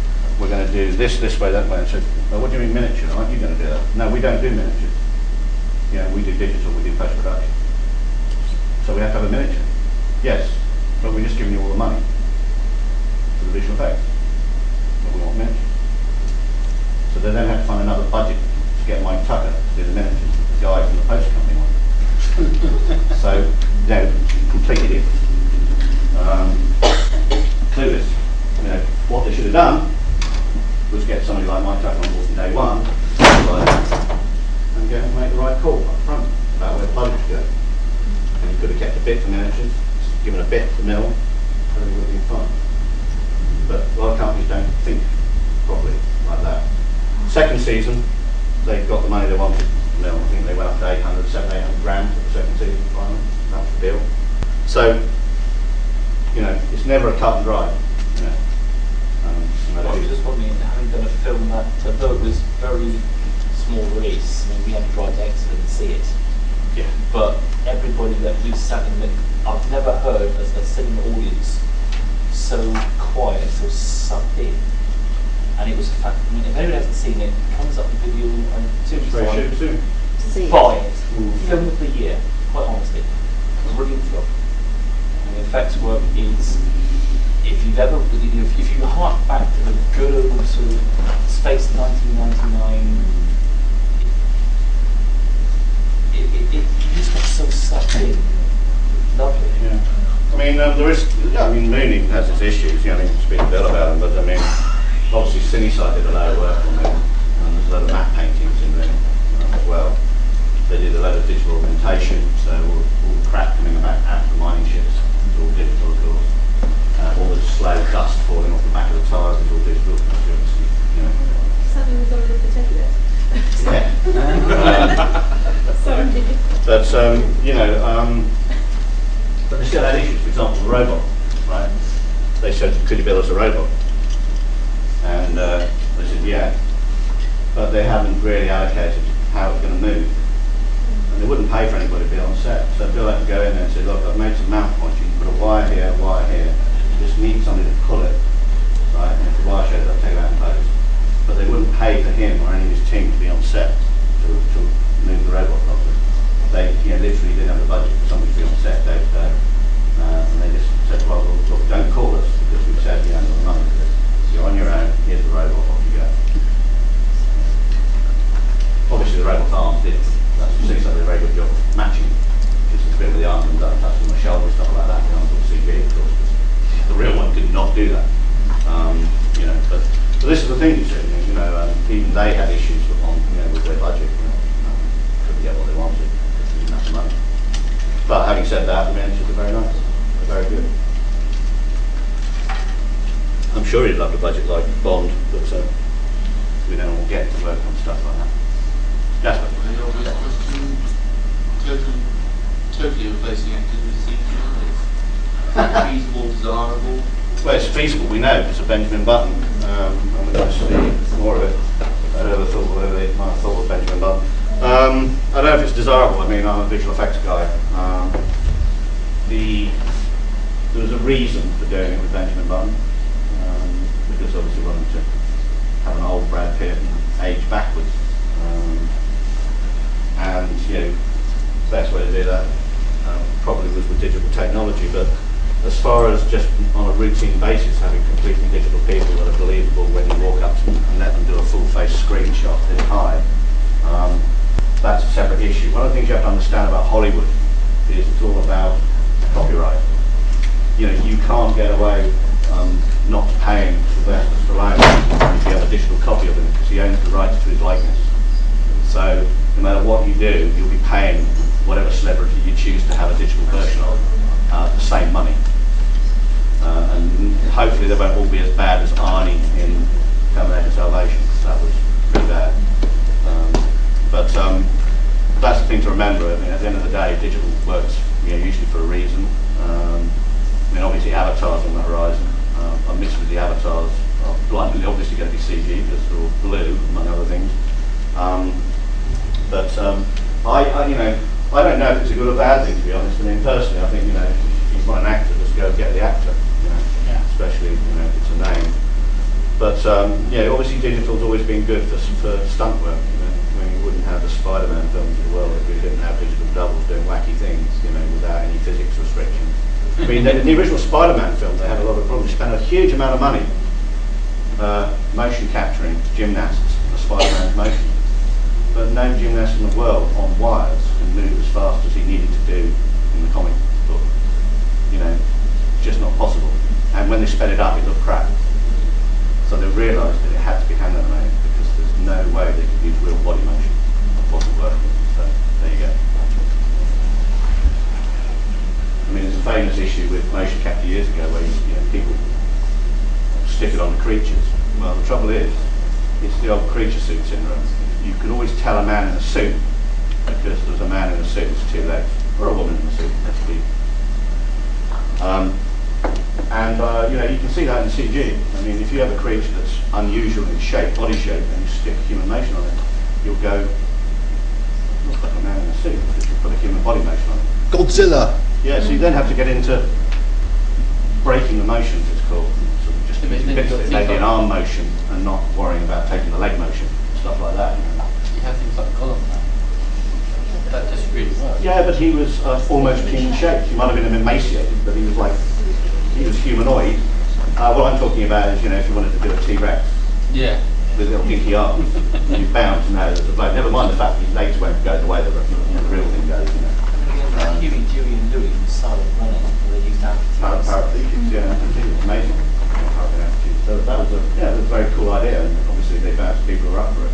We're going to do this way, that way. And I said, well, what do you mean miniature? Aren't you going to do that? No, we don't do miniatures. You know, we do digital, we do post-production. So we have to have a miniature. Yes, but we're just giving you all the money for the visual effects. But we want miniatures. So they then had to find another budget to get Mike Tucker to do the miniatures. The guy from the post company one. So, you know, complete idiot. Clueless. You know, what they should have done was get somebody like Mike Tucker on board from day one and go and make the right call up front about where the budget should go. And you could have kept a bit for miniatures, given a bit for Mill, and it would have been fine. But a lot of companies don't think properly like that. Second season, they got the money they wanted. Mill, I think they went up to 700-800 grand for the second season finally. That was the deal. So, you know, it's never a cut and dry. You know. I was just wondering, having done a film that, although it was very small release, I mean, we had to drive to Exeter and see it. Yeah. But everybody that we sat in, I've never heard a cinema audience so quiet, so sucked in. And it was a fact. I mean, if anyone hasn't seen it, it comes up in video and soon. Buy it. Film of the year, quite honestly. Brilliant film. And the effects work is, if you've ever, if you hark back to the good old sort of Space 1999, you just got so sucked in. Lovely. Yeah. I mean, there is. Yeah, I mean, Moon even has its issues. You know, I mean, speak to Bill about them, but I mean, obviously, Cinesight did a lot of work on Moon, and there's a lot of matte paintings in Moon as well. They did a lot of digital augmentation, so all the crap coming back out of the mining ships is all digital, of course. All the slow dust falling off the back of the tires is all digital. You know. Something we've got to look at it. Yeah. Sorry. But you know, but they still had issues. For example, the robot, right? They said, "Could you build us a robot?" And they said, "Yeah," but they haven't really allocated how it's going to move, and they wouldn't pay for anybody to be on set. So Bill had to go in there and say, "Look, I've made some mount points. You can put a wire here, wire here. You just need somebody to pull it, right? And if the wire shows, they'll take it out in post." But they wouldn't pay for him or any of his team to be on set to move the robot properly. They, you know, literally didn't have the budget for somebody to be on set day to day, and they just said, "Well, look, don't call us because we've said you haven't got the money for this. You're on your own. Here's the robot. Off you go." Obviously, the robot's arms did. You see, did a very good job of matching. Just a bit with the arms and touching my shoulder and stuff like that. The arms on CG, of course. The real one did not do that. You know, but this is the thing you see. You know, even they had issues with their budget. You know, couldn't get what they wanted because they didn't have the money. But having said that, the miniatures are very nice. They're very good. I'm sure he'd love a budget like Bond, but we don't all get to work on stuff like that. Jasper. Totally replacing actors with CGI. Feasible, desirable. Well, it's feasible, we know, it's a Benjamin Button, and we'd like to see more of it. I never thought of Benjamin Button. I don't know if it's desirable. I mean, I'm a visual effects guy. there was a reason for doing it with Benjamin Button, because obviously we wanted to have an old Brad Pitt and age backwards. And you know, the best way to do that probably was with digital technology, but as far as just on a routine basis having completely digital people that are believable when you walk up to them and let them do a full face screenshot this high, that's a separate issue. One of the things you have to understand about Hollywood is it's all about copyright. You know, you can't get away not paying Sylvester Stallone if you have a digital copy of him, because he owns the rights to his likeness. So no matter what you do, you'll be paying whatever celebrity you choose to have a digital version of the same money. And hopefully they won't all be as bad as Arnie in Terminator Salvation. That was pretty bad. But that's the thing to remember. I mean, at the end of the day, digital works, you know, usually for a reason. I mean, obviously avatars on the horizon. I'm mixed with the avatars are blindly obviously going to be CG because they're all blue, among other things. You know, I don't know if it's a good or bad thing, to be honest. I mean, personally, I think, you know, if you want an actor, just go get the actor, you know, especially, you know, if it's a name. But, yeah, obviously digital's always been good for stunt work, you know. I mean, you wouldn't have the Spider-Man films in the world if we didn't have digital doubles doing wacky things, you know, without any physics restrictions. I mean, the original Spider-Man film, they had a lot of problems. They spent a huge amount of money motion capturing gymnasts for Spider-Man's motion. But no gymnast in the world on wires can move as fast as he needed to do in the comic book. You know, it's just not possible. And when they sped it up, it looked crap. So they realised that it had to be hand animated because there's no way they could use real body motion. It wasn't working. So there you go. I mean, there's a famous issue with motion capture years ago where you know, people stick it on the creatures. Well, the trouble is, it's the old creature suit syndrome. You could always tell a man in a suit because there's a man in a suit with two legs, or a woman in a suit, let's be. You know, you can see that in CG. I mean, if you have a creature that's unusual in shape, body shape, and you stick human motion on it, you'll go, looks like a man in a suit, because you put a human body motion on it. Godzilla! Yeah, so you then have to get into breaking the motions, it's called. Sort of just maybe an arm motion and not worrying about taking the leg motion, stuff like that. You know. You have things like Gollum now. That just really works. Yeah, but he was almost human shaped. He might have been emaciated, but he was like, he was humanoid. What I'm talking about is, you know, if you wanted to do a T-Rex with little dinky arms, you're bound to know that the bloke, never mind the fact that his legs won't go the way the real thing goes, you know. Huey, Dewey and Louie from Silent Running, where they used amputees. Paraplegics, yeah, amputees, amazing. So that was a very cool idea, and obviously they found people who were up for it.